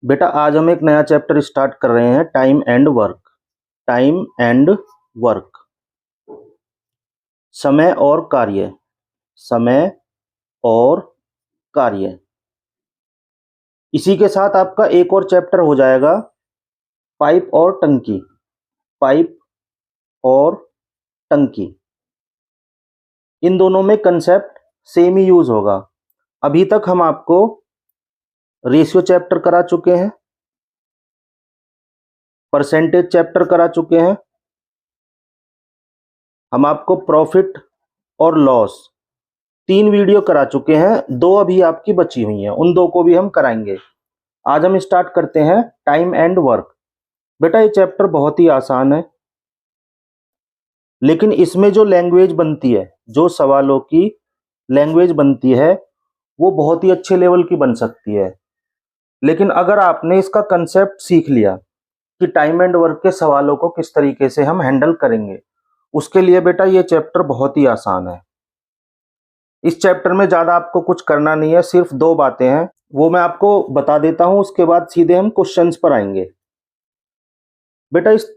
बेटा आज हम एक नया चैप्टर स्टार्ट कर रहे हैं, time and work. Time and work, समय और कार्य। समय और कार्य। इसी के साथ आपका एक और चैप्टर हो जाएगा, पाइप और टंकी। पाइप और टंकी, इन दोनों में कंसेप्ट सेम ही यूज होगा। अभी तक हम आपको रेशियो चैप्टर करा चुके हैं, परसेंटेज चैप्टर करा चुके हैं, हम आपको प्रॉफिट और लॉस 3 वीडियो करा चुके हैं, 2 अभी आपकी बची हुई हैं, उन 2 को भी हम कराएंगे। आज हम स्टार्ट करते हैं टाइम एंड वर्क। बेटा ये चैप्टर बहुत ही आसान है, लेकिन इसमें जो लैंग्वेज बनती है, जो सवालों की लैंग्वेज बनती है, वो बहुत ही अच्छे लेवल की बन सकती है। लेकिन अगर आपने इसका कंसेप्ट सीख लिया कि टाइम एंड वर्क के सवालों को किस तरीके से हम हैंडल करेंगे, उसके लिए बेटा ये चैप्टर बहुत ही आसान है। इस चैप्टर में ज़्यादा आपको कुछ करना नहीं है, सिर्फ 2 बातें हैं, वो मैं आपको बता देता हूं, उसके बाद सीधे हम क्वेश्चंस पर आएंगे। बेटा इस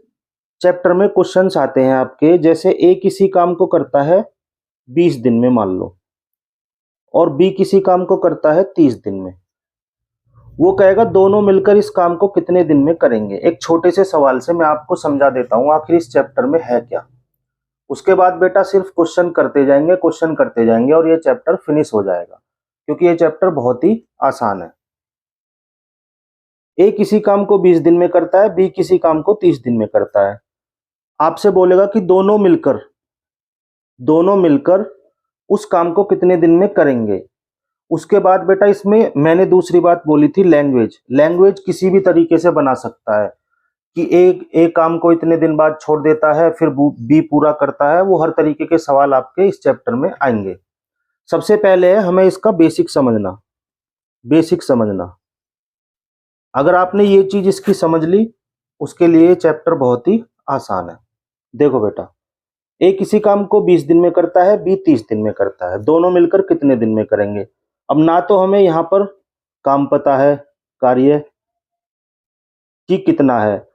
चैप्टर में क्वेश्चंस आते हैं आपके, जैसे ए किसी काम को करता है 20 दिन में मान लो, और बी किसी काम को करता है 30 दिन में। वो कहेगा दोनों मिलकर इस काम को कितने दिन में करेंगे। एक छोटे से सवाल से मैं आपको समझा देता हूं आखिर इस चैप्टर में है क्या। उसके बाद बेटा सिर्फ क्वेश्चन करते जाएंगे, क्वेश्चन करते जाएंगे, और ये चैप्टर फिनिश हो जाएगा, क्योंकि ये चैप्टर बहुत ही आसान है। ए किसी काम को 20 दिन में करता है, बी किसी काम को 30 दिन में करता है। आपसे बोलेगा कि दोनों मिलकर उस काम को कितने दिन में करेंगे। उसके बाद बेटा इसमें मैंने दूसरी बात बोली थी, लैंग्वेज किसी भी तरीके से बना सकता है कि ए काम को इतने दिन बाद छोड़ देता है, फिर बी पूरा करता है। वो हर तरीके के सवाल आपके इस चैप्टर में आएंगे। सबसे पहले है हमें इसका बेसिक समझना। अगर आपने ये चीज इसकी समझ ली, उसके लिए चैप्टर बहुत ही आसान है। देखो बेटा, ए किसी काम को 20 दिन में करता है, बी 30 दिन में करता है, दोनों मिलकर कितने दिन में करेंगे। अब ना तो हमें यहाँ पर काम पता है, कार्य कि कितना है,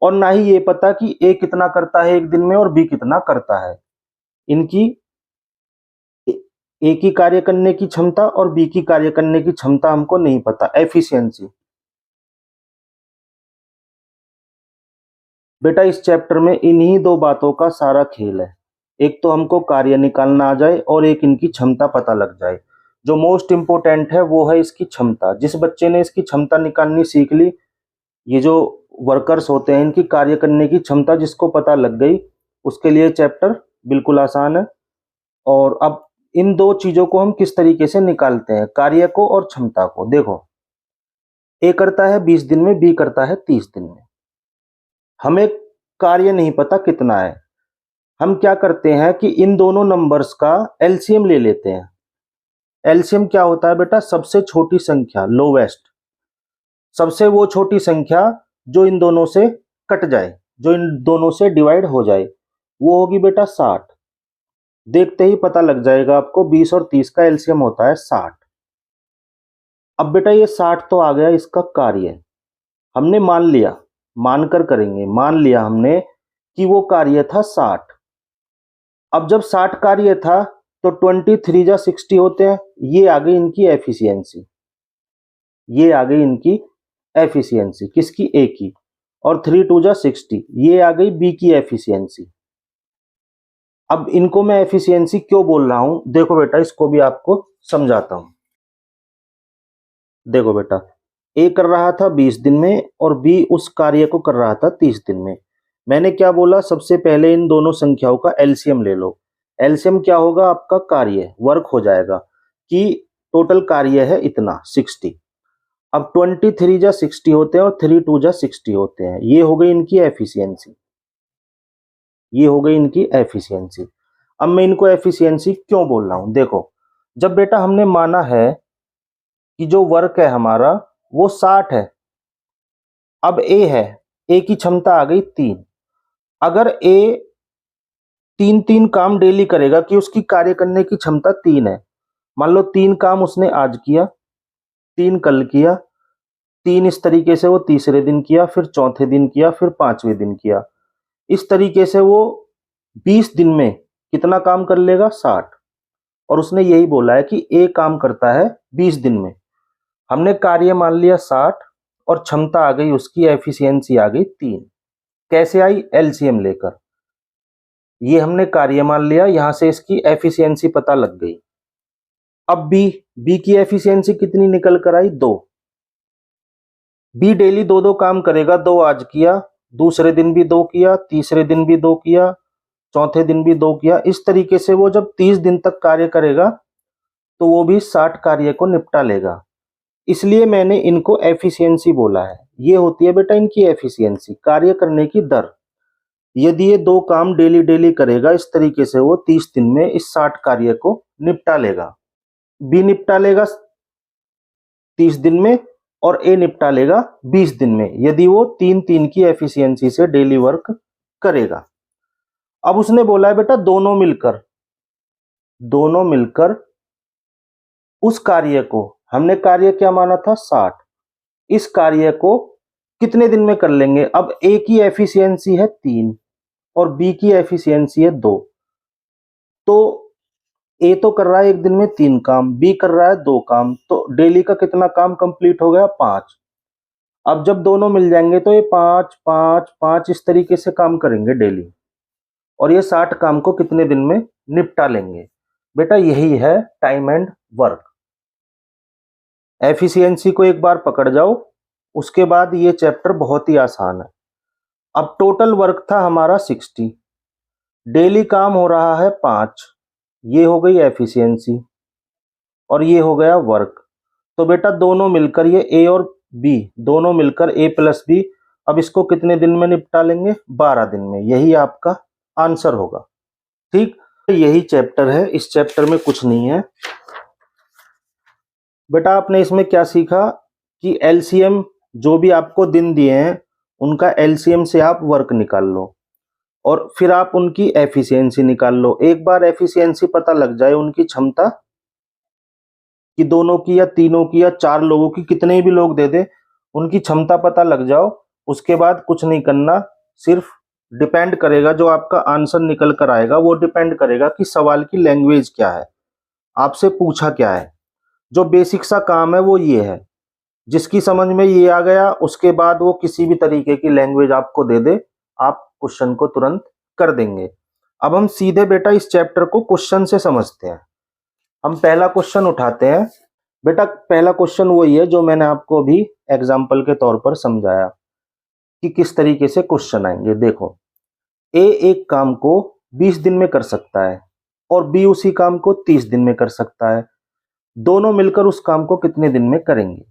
और ना ही ये पता कि ए कितना करता है एक दिन में और बी कितना करता है। इनकी ए की कार्य करने की क्षमता और बी की कार्य करने की क्षमता हमको नहीं पता, एफिशिएंसी। बेटा इस चैप्टर में इन्हीं 2 बातों का सारा खेल है। एक तो हमको कार्य निकालना आ जाए और एक इनकी क्षमता पता लग जाए। जो मोस्ट इंपोर्टेंट है वो है इसकी क्षमता। जिस बच्चे ने इसकी क्षमता निकालनी सीख ली, ये जो वर्कर्स होते हैं, इनकी कार्य करने की क्षमता जिसको पता लग गई, उसके लिए चैप्टर बिल्कुल आसान है। और अब इन 2 चीजों को हम किस तरीके से निकालते हैं, कार्य को और क्षमता को। देखो, ए करता है 20 दिन में, बी करता है 30 दिन में। हमें कार्य नहीं पता कितना है। हम क्या करते हैं कि इन दोनों नंबर्स का एलसीएम ले लेते हैं। एलसीएम क्या होता है बेटा, सबसे छोटी संख्या, लोवेस्ट, सबसे वो छोटी संख्या जो इन दोनों से कट जाए, जो इन दोनों से डिवाइड हो जाए, वो होगी बेटा 60। देखते ही पता लग जाएगा आपको, 20 और 30 का एलसीएम होता है 60। अब बेटा ये 60 तो आ गया इसका कार्य। हमने मान लिया, मानकर करेंगे, मान लिया हमने कि वो कार्य था 60। अब जब 60 कार्य था तो 23 जा 60 होते हैं, ये आ गई इनकी एफिशिएंसी। ये आ गई इनकी एफिशिएंसी किसकी, ए की। और 3 2 जा 60, ये आ गई बी की एफिशिएंसी। अब इनको मैं एफिशिएंसी क्यों बोल रहा हूं, देखो बेटा इसको भी आपको समझाता हूं। देखो बेटा, ए कर रहा था 20 दिन में और बी उस कार्य को कर रहा था 30 दिन में। मैंने क्या बोला, सबसे पहले इन दोनों संख्याओं का एलसीएम ले लो। एलसीएम क्या होगा, आपका कार्य, वर्क हो जाएगा कि टोटल कार्य है इतना 60। अब 23 जा 60 होते हैं और 3 2 जा 60 होते हैं, ये हो गई इनकी एफिशिएंसी। ये हो गई इनकी एफिशिएंसी। अब मैं इनको एफिशिएंसी क्यों बोल रहा हूं, देखो, जब बेटा हमने माना है कि जो वर्क है हमारा वो 60 है, अब ए है, ए की क्षमता आ गई 3। अगर ए 3 काम डेली करेगा कि उसकी कार्य करने की क्षमता 3 है, मान लो 3 काम उसने आज किया, 3 कल किया, 3 इस तरीके से वो तीसरे दिन किया, फिर चौथे दिन किया, फिर 5वें दिन किया। इस तरीके से वो 20 दिन में कितना काम कर लेगा? 60। और उसने यही बोला है कि ए काम करता है 20 दिन में। हमने कार्य मान लिया 60 और क्षमता आ गई उसकी, एफिशिएंसी आ गई 3। कैसे आई? एलसीएम लेकर। ये हमने कार्य मान लिया, यहां से इसकी एफिशिएंसी पता लग गई। अब बी की एफिशिएंसी कितनी निकल कर आई? 2। बी डेली 2-2 काम करेगा। 2 आज किया, दूसरे दिन भी 2 किया, तीसरे दिन भी 2 किया, चौथे दिन भी 2 किया। इस तरीके से वो जब 30 दिन तक कार्य करेगा तो वो भी 60 कार्य को निपटा लेगा। इसलिए मैंने इनको एफिशिएंसी बोला है। ये होती है बेटा इनकी एफिशिएंसी, कार्य करने की दर। यदि ये 2 काम डेली डेली करेगा, इस तरीके से वो 30 दिन में इस 60 कार्य को निपटा लेगा। बी निपटा लेगा 30 दिन में और ए निपटा लेगा 20 दिन में, यदि वो 3-3 की एफिशिएंसी से डेली वर्क करेगा। अब उसने बोला है बेटा दोनों मिलकर उस कार्य को, हमने कार्य क्या माना था? 60। इस कार्य को कितने दिन में कर लेंगे? अब ए की एफिशिएंसी है 3 और बी की एफिशिएंसी है 2। तो ए तो कर रहा है एक दिन में 3 काम, बी कर रहा है 2 काम, तो डेली का कितना काम कंप्लीट हो गया? 5। अब जब दोनों मिल जाएंगे तो ये 5 5 5 इस तरीके से काम करेंगे डेली, और ये 60 काम को कितने दिन में निपटा लेंगे? बेटा यही है टाइम एंड वर्क। एफिशिएंसी को एक बार पकड़ जाओ, उसके बाद ये चैप्टर बहुत ही आसान है। अब टोटल वर्क था हमारा 60, डेली काम हो रहा है 5, ये हो गई एफिशिएंसी और ये हो गया वर्क। तो बेटा दोनों मिलकर, ये ए और बी दोनों मिलकर ए प्लस बी, अब इसको कितने दिन में निपटा लेंगे? 12 दिन में। यही आपका आंसर होगा। ठीक, यही चैप्टर है, इस चैप्टर में कुछ नहीं है बेटा। आपने इसमें क्या सीखा कि एलसीएम, जो भी आपको दिन दिए हैं उनका एलसीएम से आप वर्क निकाल लो और फिर आप उनकी एफिशिएंसी निकाल लो। एक बार एफिशिएंसी पता लग जाए, उनकी क्षमता कि दोनों की या तीनों की या 4 लोगों की, कितने भी लोग दे दे, उनकी क्षमता पता लग जाओ, उसके बाद कुछ नहीं करना। सिर्फ डिपेंड करेगा, जो आपका आंसर निकल कर आएगा वो डिपेंड करेगा कि सवाल की लैंग्वेज क्या है, आपसे पूछा क्या है। जो बेसिक सा काम है वो ये है, जिसकी समझ में ये आ गया उसके बाद वो किसी भी तरीके की लैंग्वेज आपको दे दे, आप क्वेश्चन को तुरंत कर देंगे। अब हम सीधे बेटा इस चैप्टर को क्वेश्चन से समझते हैं। हम पहला क्वेश्चन उठाते हैं। बेटा पहला क्वेश्चन वही है जो मैंने आपको अभी एग्जाम्पल के तौर पर समझाया कि किस तरीके से क्वेश्चन आएंगे। देखो, ए एक काम को 20 दिन में कर सकता है और बी उसी काम को 30 दिन में कर सकता है। दोनों मिलकर उस काम को कितने दिन में करेंगे?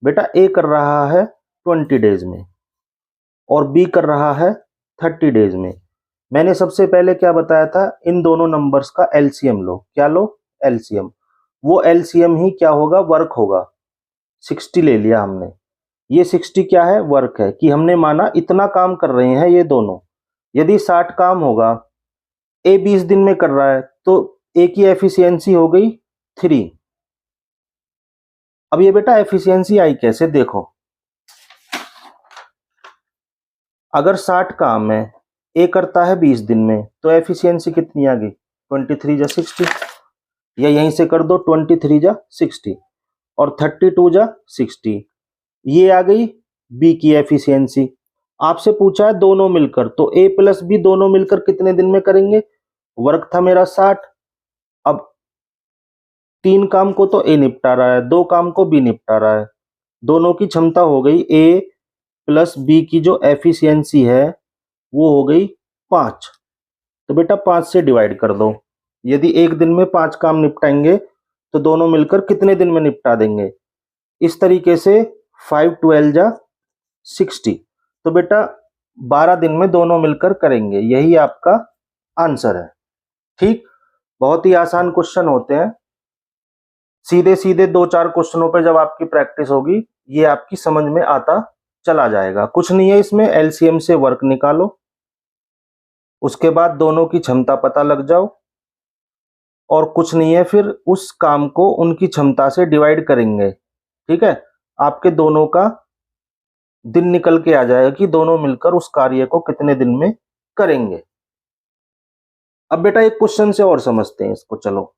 बेटा ए कर रहा है 20 डेज में और बी कर रहा है 30 डेज में। मैंने सबसे पहले क्या बताया था? इन दोनों नंबर्स का एलसीएम लो। क्या लो? एलसीएम। वो एलसीएम ही क्या होगा? वर्क होगा। 60 ले लिया हमने, ये 60 क्या है? वर्क है, कि हमने माना इतना काम कर रहे हैं ये दोनों। यदि 60 काम होगा, ए 20 दिन में कर रहा है, तो ए की एफिशिएंसी हो गई 3। अब ये बेटा एफिशिएंसी आई कैसे? देखो, अगर 60 काम है, ए करता है 20 दिन में, तो एफिशिएंसी कितनी आ गई? 23 जा 60, या यहीं से कर दो 23 जा 60 और 32 जा 60, ये आ गई बी की एफिशिएंसी। आपसे पूछा है दोनों मिलकर, तो ए प्लस बी दोनों मिलकर कितने दिन में करेंगे? वर्क था मेरा 60, अब 3 काम को तो ए निपटा रहा है, 2 काम को बी निपटा रहा है, दोनों की क्षमता हो गई ए प्लस बी की जो एफिशिएंसी है वो हो गई 5। तो बेटा 5 से डिवाइड कर दो। यदि एक दिन में 5 काम निपटाएंगे तो दोनों मिलकर कितने दिन में निपटा देंगे? इस तरीके से 5 12 जा 60, तो बेटा 12 दिन में दोनों मिलकर करेंगे। यही आपका आंसर है। ठीक, बहुत ही आसान क्वेश्चन होते हैं। सीधे सीधे 2-4 क्वेश्चनों पे जब आपकी प्रैक्टिस होगी ये आपकी समझ में आता चला जाएगा। कुछ नहीं है इसमें, एलसीएम से वर्क निकालो, उसके बाद दोनों की क्षमता पता लग जाओ, और कुछ नहीं है, फिर उस काम को उनकी क्षमता से डिवाइड करेंगे। ठीक है, आपके दोनों का दिन निकल के आ जाएगा कि दोनों मिलकर उस कार्य को कितने दिन में करेंगे। अब बेटा एक क्वेश्चन से और समझते हैं इसको। चलो,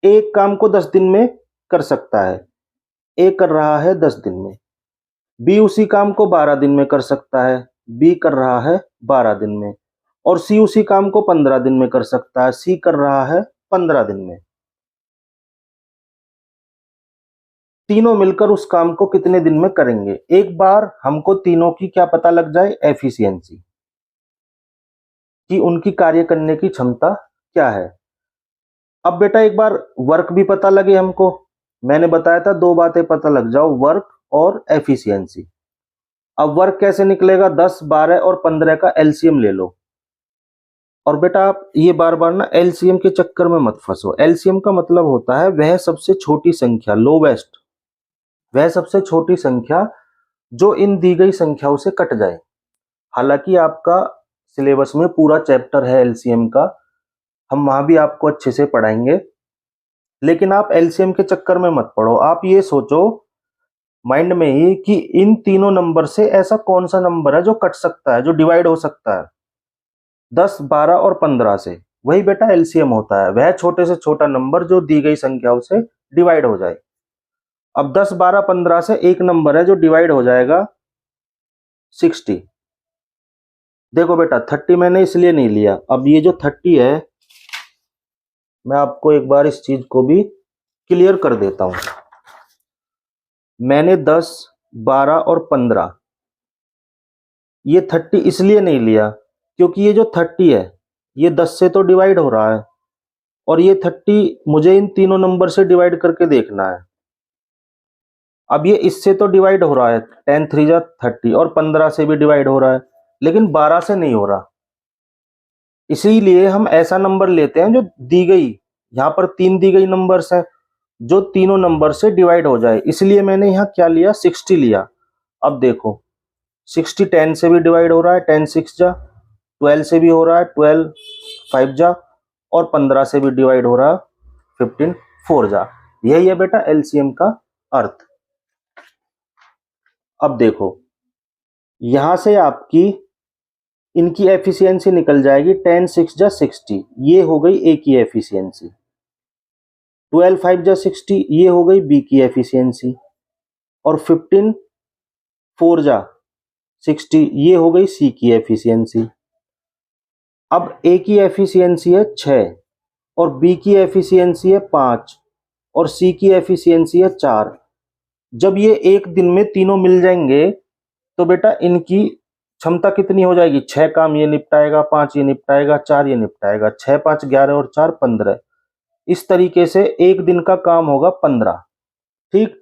एक काम को 10 दिन में कर सकता है, ए कर रहा है 10 दिन में, बी उसी काम को 12 दिन में कर सकता है, बी कर रहा है 12 दिन में, और सी उसी काम को 15 दिन में कर सकता है, सी कर रहा है 15 दिन में। तीनों मिलकर उस काम को कितने दिन में करेंगे? एक बार हमको तीनों की क्या पता लग जाए, एफिशिएंसी, कि उनकी कार्य करने की क्षमता क्या है। अब बेटा एक बार वर्क भी पता लगे हमको। मैंने बताया था दो बातें पता लग जाओ, वर्क और एफिशिएंसी। अब वर्क कैसे निकलेगा? 10, 12 और 15 का एलसीएम ले लो। और बेटा आप ये बार बार ना एलसीएम के चक्कर में मत फंसो। एलसीएम का मतलब होता है वह सबसे छोटी संख्या, लोवेस्ट, वह सबसे छोटी संख्या जो इन दी गई संख्याओं से कट जाए। हालांकि आपका सिलेबस में पूरा चैप्टर है एलसीएम का, हम वहां भी आपको अच्छे से पढ़ाएंगे, लेकिन आप एलसीएम के चक्कर में मत पड़ो। आप ये सोचो माइंड में ही कि इन तीनों नंबर से ऐसा कौन सा नंबर है जो कट सकता है, जो डिवाइड हो सकता है 10, 12 और 15 से। वही बेटा एलसीएम होता है, वह छोटे से छोटा नंबर जो दी गई संख्याओं से डिवाइड हो जाए। अब 10, 12, 15 से एक नंबर है जो डिवाइड हो जाएगा 60। देखो बेटा 30 मैंने इसलिए नहीं लिया, अब ये जो 30 है मैं आपको एक बार इस चीज को भी क्लियर कर देता हूं। मैंने 10, 12 और 15 ये 30 इसलिए नहीं लिया क्योंकि ये जो 30 है ये 10 से तो डिवाइड हो रहा है, और ये 30 मुझे इन तीनों नंबर से डिवाइड करके देखना है। अब ये इससे तो डिवाइड हो रहा है, 10 3 जा 30, और 15 से भी डिवाइड हो रहा है, लेकिन 12 से नहीं हो रहा। इसीलिए हम ऐसा नंबर लेते हैं जो दी गई, यहाँ पर 3 दी गई नंबर्स हैं, जो तीनों नंबर से डिवाइड हो जाए। इसलिए मैंने यहाँ क्या लिया, 60 लिया। अब देखो 60 10 से भी डिवाइड हो रहा है, 10 6 जा, 12 से भी हो रहा है, 12 5 जा, और 15 से भी डिवाइड हो रहा है, 15 4 जा। यही है बेटा एलसीएम का अर्थ। अब देखो यहां से आपकी इनकी एफिशिएंसी निकल जाएगी, 10 6 जा 60, ये हो गई ए की एफिशिएंसी। 12 5 जा 60, ये हो गई बी की एफिशिएंसी। और 15 4 जा 60, ये हो गई सी की एफिशिएंसी। अब ए की एफिशिएंसी है 6, और बी की एफिशिएंसी है 5, और सी की एफिशिएंसी है 4। जब ये एक दिन में तीनों मिल जाएंगे तो बेटा इनकी क्षमता कितनी हो जाएगी? 6 काम ये निपटाएगा, 5 ये निपटाएगा, 4 ये निपटाएगा, 6 5 11 और 4 15। इस तरीके से एक दिन का काम होगा 15। ठीक,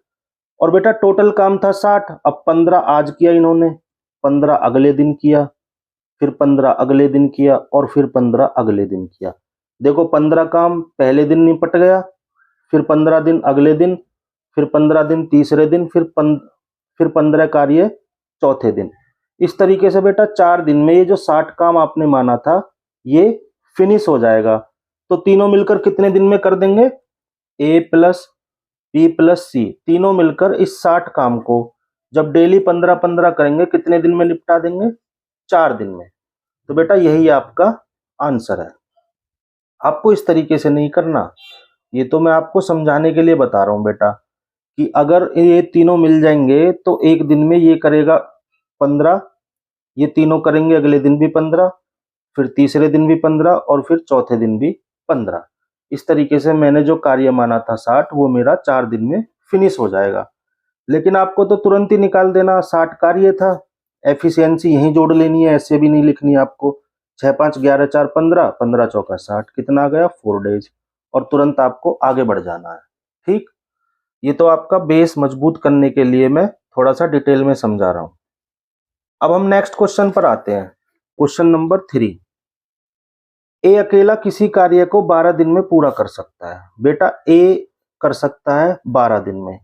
और बेटा टोटल काम था 60। अब 15 आज किया इन्होंने, 15 अगले दिन किया, फिर 15 अगले दिन किया, और फिर 15 अगले दिन किया। देखो 15 काम पहले दिन निपट गया, फिर 15 दिन अगले दिन, फिर 15 दिन तीसरे दिन, फिर 15 कार्य चौथे दिन। इस तरीके से बेटा 4 दिन में ये जो 60 काम आपने माना था ये फिनिश हो जाएगा। तो तीनों मिलकर कितने दिन में कर देंगे? ए प्लस बी प्लस सी तीनों मिलकर इस 60 काम को जब डेली 15-15 करेंगे कितने दिन में निपटा देंगे? 4 दिन में। तो बेटा यही आपका आंसर है। आपको इस तरीके से नहीं करना, ये तो मैं आपको समझाने के लिए बता रहा हूं बेटा, कि अगर ये तीनों मिल जाएंगे तो एक दिन में ये करेगा 15, ये तीनों करेंगे अगले दिन भी 15, फिर तीसरे दिन भी 15, और फिर चौथे दिन भी 15। इस तरीके से मैंने जो कार्य माना था 60 वो मेरा 4 दिन में फिनिश हो जाएगा। लेकिन आपको तो तुरंत ही निकाल देना, 60 कार्य था, एफिशिएंसी यहीं जोड़ लेनी है, ऐसे भी नहीं लिखनी आपको। 6 5 11 4 15, 15 चौका 60, कितना आ गया? 4 डेज, और तुरंत आपको आगे बढ़ जाना है। ठीक, ये तो आपका बेस मजबूत करने के लिए मैं थोड़ा सा डिटेल में समझा रहा हूं। अब हम नेक्स्ट क्वेश्चन पर आते हैं, क्वेश्चन नंबर 3। ए अकेला किसी कार्य को 12 दिन में पूरा कर सकता है। बेटा ए कर सकता है 12 दिन में,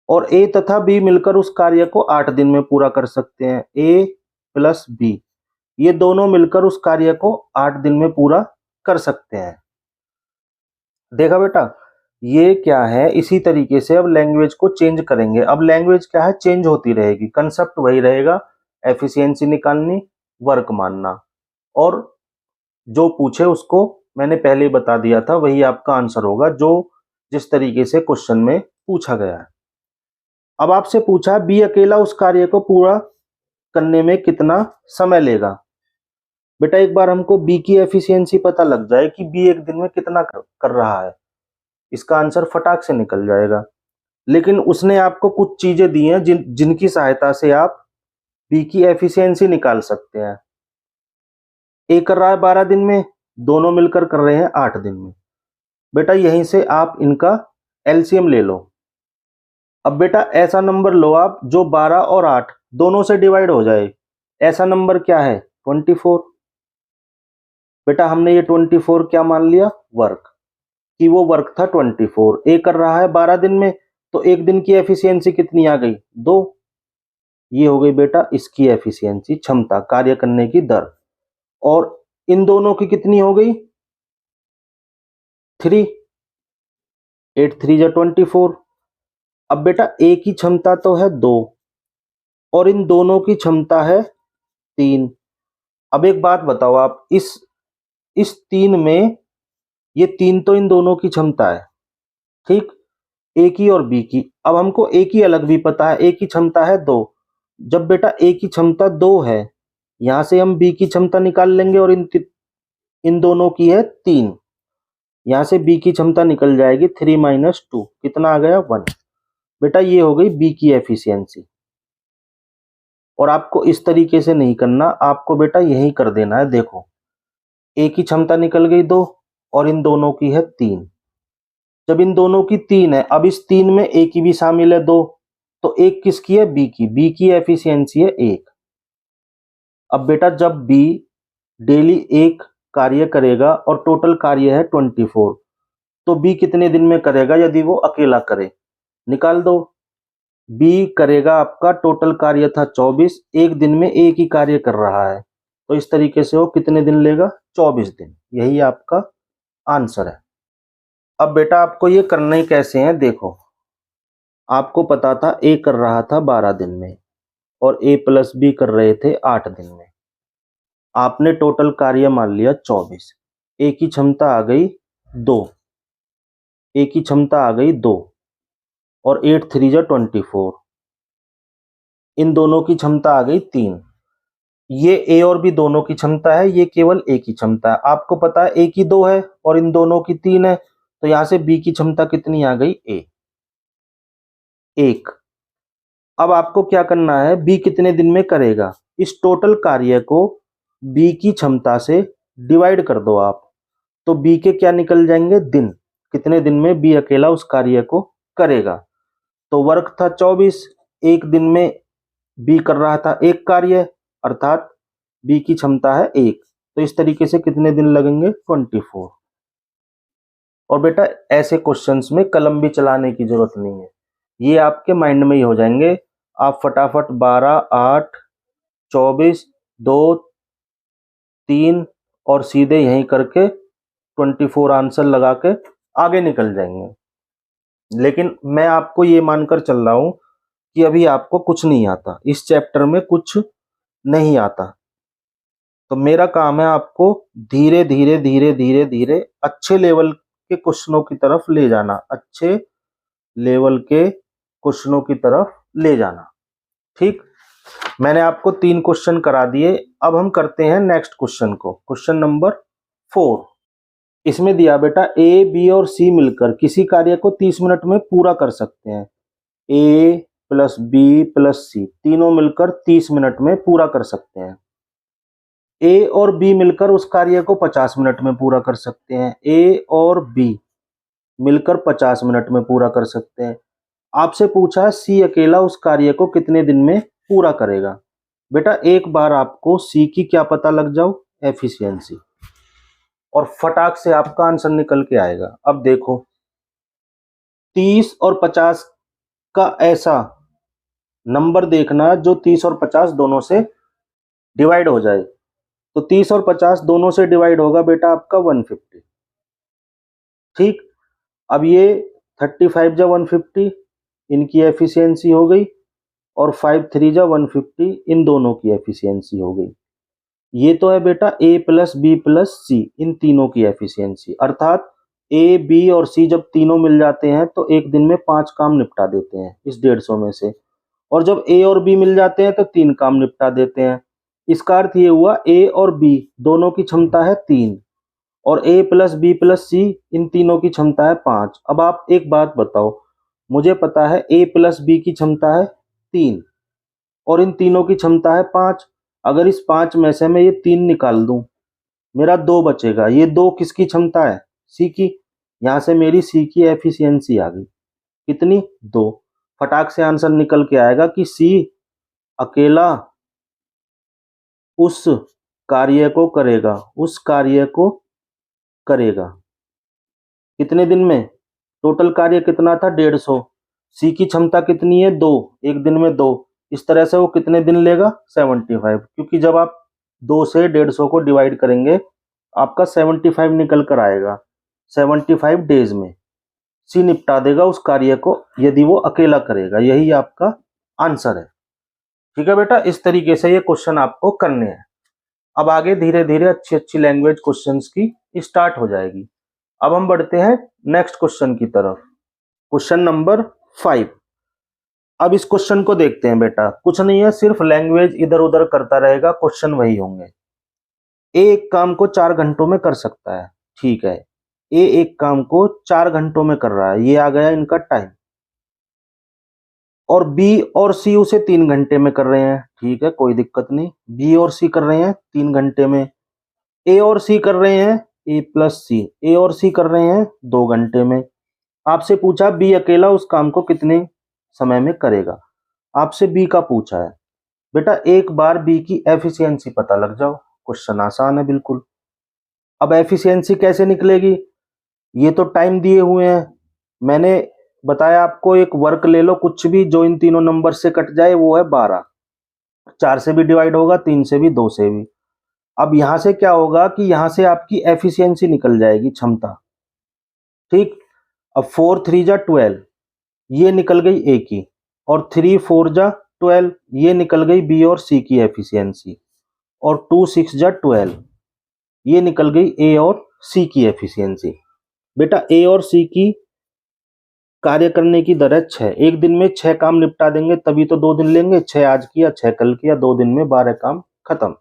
और ए तथा बी मिलकर उस कार्य को 8 दिन में पूरा कर सकते हैं। ए प्लस बी ये दोनों मिलकर उस कार्य को 8 दिन में पूरा कर सकते हैं। देखा बेटा, ये क्या है, इसी तरीके से अब लैंग्वेज को चेंज करेंगे। अब लैंग्वेज क्या है, चेंज होती रहेगी, कंसेप्ट वही रहेगा, एफिशिएंसी निकालनी, वर्क मानना, और जो पूछे उसको मैंने पहले ही बता दिया था, वही आपका आंसर होगा जो जिस तरीके से क्वेश्चन में पूछा गया है। अब आपसे पूछा बी अकेला उस कार्य को पूरा करने में कितना समय लेगा। बेटा एक बार हमको बी की एफिशिएंसी पता लग जाए कि बी एक दिन में कितना कर रहा है, इसका आंसर फटाक से निकल जाएगा। लेकिन उसने आपको कुछ चीजें दी हैं जिनकी सहायता से आप बी की एफिशिएंसी निकाल सकते हैं। ए कर रहा है 12 दिन में, दोनों मिलकर कर रहे हैं 8 दिन में। बेटा यहीं से आप इनका एलसीएम ले लो। अब बेटा ऐसा नंबर लो आप जो 12 और 8 दोनों से डिवाइड हो जाए। ऐसा नंबर क्या है, 24। बेटा हमने ये 24 क्या मान लिया, वर्क, कि वो वर्क था 24। ए कर रहा है 12 दिन में, तो एक दिन की एफिशिएंसी कितनी आ गई, 2। ये हो गई बेटा इसकी एफिशिएंसी, क्षमता, कार्य करने की दर। और इन दोनों की कितनी हो गई, 3। 8 3 जा 24। अब बेटा ए की क्षमता तो है 2 और इन दोनों की क्षमता है 3। अब एक बात बताओ आप, इस 3 में, ये 3 तो इन दोनों की क्षमता है, ठीक, ए की और बी की। अब हमको ए की अलग भी पता है, ए की क्षमता है 2। जब बेटा ए की क्षमता 2 है, यहां से हम बी की क्षमता निकाल लेंगे, और इन दोनों की है 3, यहां से बी की क्षमता निकल जाएगी 3 माइनस 2, कितना आ गया, 1। बेटा ये हो गई बी की एफिशिएंसी। और आपको इस तरीके से नहीं करना, आपको बेटा यही कर देना है। देखो ए की क्षमता निकल गई 2 और इन दोनों की है 3। जब इन दोनों की 3 है, अब इस 3 में ए की भी शामिल है 2, तो एक किसकी है, बी की। बी की एफिशिएंसी है 1। अब बेटा जब बी डेली एक कार्य करेगा और टोटल कार्य है 24, तो बी कितने दिन में करेगा यदि वो अकेला करे, निकाल दो। बी करेगा, आपका टोटल कार्य था 24, एक दिन में एक ही कार्य कर रहा है, तो इस तरीके से वो कितने दिन लेगा, 24 दिन। यही आपका आंसर है। अब बेटा आपको ये करना ही कैसे है, देखो आपको पता था ए कर रहा था 12 दिन में और ए प्लस बी कर रहे थे 8 दिन में। आपने टोटल कार्य मान लिया 24। ए की क्षमता आ गई 2, ए की क्षमता आ गई 2 और 8 3 जा 24, इन दोनों की क्षमता आ गई 3। ये ए और बी दोनों की क्षमता है, ये केवल ए की क्षमता है। आपको पता है ए की 2 है और इन दोनों की 3 है, तो यहां से बी की क्षमता कितनी आ गई, ए 1। अब आपको क्या करना है, बी कितने दिन में करेगा, इस टोटल कार्य को बी की क्षमता से डिवाइड कर दो आप, तो बी के क्या निकल जाएंगे, दिन, कितने दिन में बी अकेला उस कार्य को करेगा। तो वर्क था 24, एक दिन में बी कर रहा था एक कार्य, अर्थात बी की क्षमता है 1, तो इस तरीके से कितने दिन लगेंगे, 24। और बेटा ऐसे क्वेश्चंस में कलम भी चलाने की जरूरत नहीं है, ये आपके माइंड में ही हो जाएंगे। आप फटाफट 12 8 24 2 3 और सीधे यहीं करके 24 आंसर लगा के आगे निकल जाएंगे। लेकिन मैं आपको ये मानकर चल रहा हूं कि अभी आपको कुछ नहीं आता, इस चैप्टर में कुछ नहीं आता, तो मेरा काम है आपको धीरे धीरे धीरे धीरे धीरे अच्छे लेवल के क्वेश्चनों की तरफ ले जाना, अच्छे लेवल के क्वेश्चनों की तरफ ले जाना। ठीक, मैंने आपको 3 क्वेश्चन करा दिए। अब हम करते हैं नेक्स्ट क्वेश्चन को, क्वेश्चन नंबर 4। इसमें दिया बेटा ए बी और सी मिलकर किसी कार्य को 30 मिनट में पूरा कर सकते हैं। ए प्लस बी प्लस सी तीनों मिलकर 30 मिनट में पूरा कर सकते हैं। ए और बी मिलकर उस कार्य को 50 मिनट में पूरा कर सकते हैं। ए और बी मिलकर 50 मिनट में पूरा कर सकते हैं। आपसे पूछा सी अकेला उस कार्य को कितने दिन में पूरा करेगा। बेटा एक बार आपको सी की क्या पता लग जाओ, एफिशिएंसी, और फटाक से आपका आंसर निकल के आएगा। अब देखो 30 और 50 का ऐसा नंबर देखना जो 30 और 50 दोनों से डिवाइड हो जाए, तो 30 और 50 दोनों से डिवाइड होगा बेटा आपका 150। ठीक, अब ये 35 जा 150 इनकी एफिशिएंसी हो गई, और 5 3 जा 150 इन दोनों की एफिशिएंसी हो गई। ये तो है बेटा ए प्लस बी प्लस सी, इन तीनों की एफिशिएंसी, अर्थात ए बी और सी जब तीनों मिल जाते हैं तो एक दिन में 5 काम निपटा देते हैं इस 150 में से, और जब ए और बी मिल जाते हैं तो 3 काम निपटा देते हैं। इसका अर्थ ये हुआ ए और बी दोनों की क्षमता है 3, और ए प्लस बी प्लस सी इन तीनों की क्षमता है 5। अब आप एक बात बताओ, मुझे पता है ए प्लस बी की क्षमता है 3 और इन तीनों की क्षमता है 5। अगर इस 5 में से मैं ये 3 निकाल दूं, मेरा 2 बचेगा। ये 2 किसकी क्षमता है? सी की। यहां से मेरी सी की एफिशिएंसी आ गई, कितनी? 2। फटाक से आंसर निकल के आएगा कि सी अकेला उस कार्य को करेगा, उस कार्य को करेगा कितने दिन में? टोटल कार्य कितना था? 150। सी की क्षमता कितनी है? 2, एक दिन में 2। इस तरह से वो कितने दिन लेगा? 75, क्योंकि जब आप 2 से 150 को डिवाइड करेंगे आपका 75 निकल कर आएगा। 75 डेज में सी निपटा देगा उस कार्य को यदि वो अकेला करेगा। यही आपका आंसर है। ठीक है बेटा, इस तरीके से ये क्वेश्चन आपको करने हैं। अब आगे धीरे धीरे अच्छी अच्छी लैंग्वेज क्वेश्चंस की स्टार्ट हो जाएगी। अब हम बढ़ते हैं नेक्स्ट क्वेश्चन की तरफ, क्वेश्चन नंबर 5। अब इस क्वेश्चन को देखते हैं बेटा, कुछ नहीं है, सिर्फ लैंग्वेज इधर उधर करता रहेगा, क्वेश्चन वही होंगे। ए एक काम को 4 घंटों में कर सकता है, ठीक है, ए एक काम को 4 घंटों में कर रहा है, ये आ गया इनका टाइम, और बी और सी उसे 3 घंटे में कर रहे हैं, ठीक है, कोई दिक्कत नहीं, बी और सी कर रहे हैं 3 घंटे में। ए और सी कर रहे हैं, ए प्लस सी, ए और सी कर रहे हैं 2 घंटे में। आपसे पूछा बी अकेला उस काम को कितने समय में करेगा, आपसे बी का पूछा है। बेटा एक बार बी की एफिशिएंसी पता लग जाओ, क्वेश्चन आसान है बिल्कुल। अब एफिशिएंसी कैसे निकलेगी? ये तो टाइम दिए हुए हैं, मैंने बताया आपको एक वर्क ले लो कुछ भी जो इन तीनों नंबर से कट जाए, वो है 12। 4 से भी डिवाइड होगा, 3 से भी, 2 से भी। अब यहां से क्या होगा कि यहां से आपकी एफिशिएंसी निकल जाएगी, क्षमता, ठीक। अब 4 3 जा 12 ये निकल गई ए की, और 3 4 जा 12 ये निकल गई बी और सी की एफिशिएंसी, और 2 6 जा 12 ये निकल गई ए और सी की एफिशिएंसी। बेटा ए और सी की कार्य करने की दर है 6, एक दिन में 6 काम निपटा देंगे, तभी तो 2 दिन लेंगे, 6 आज किया 6 कल किया, 2 दिन में 12 काम खत्म।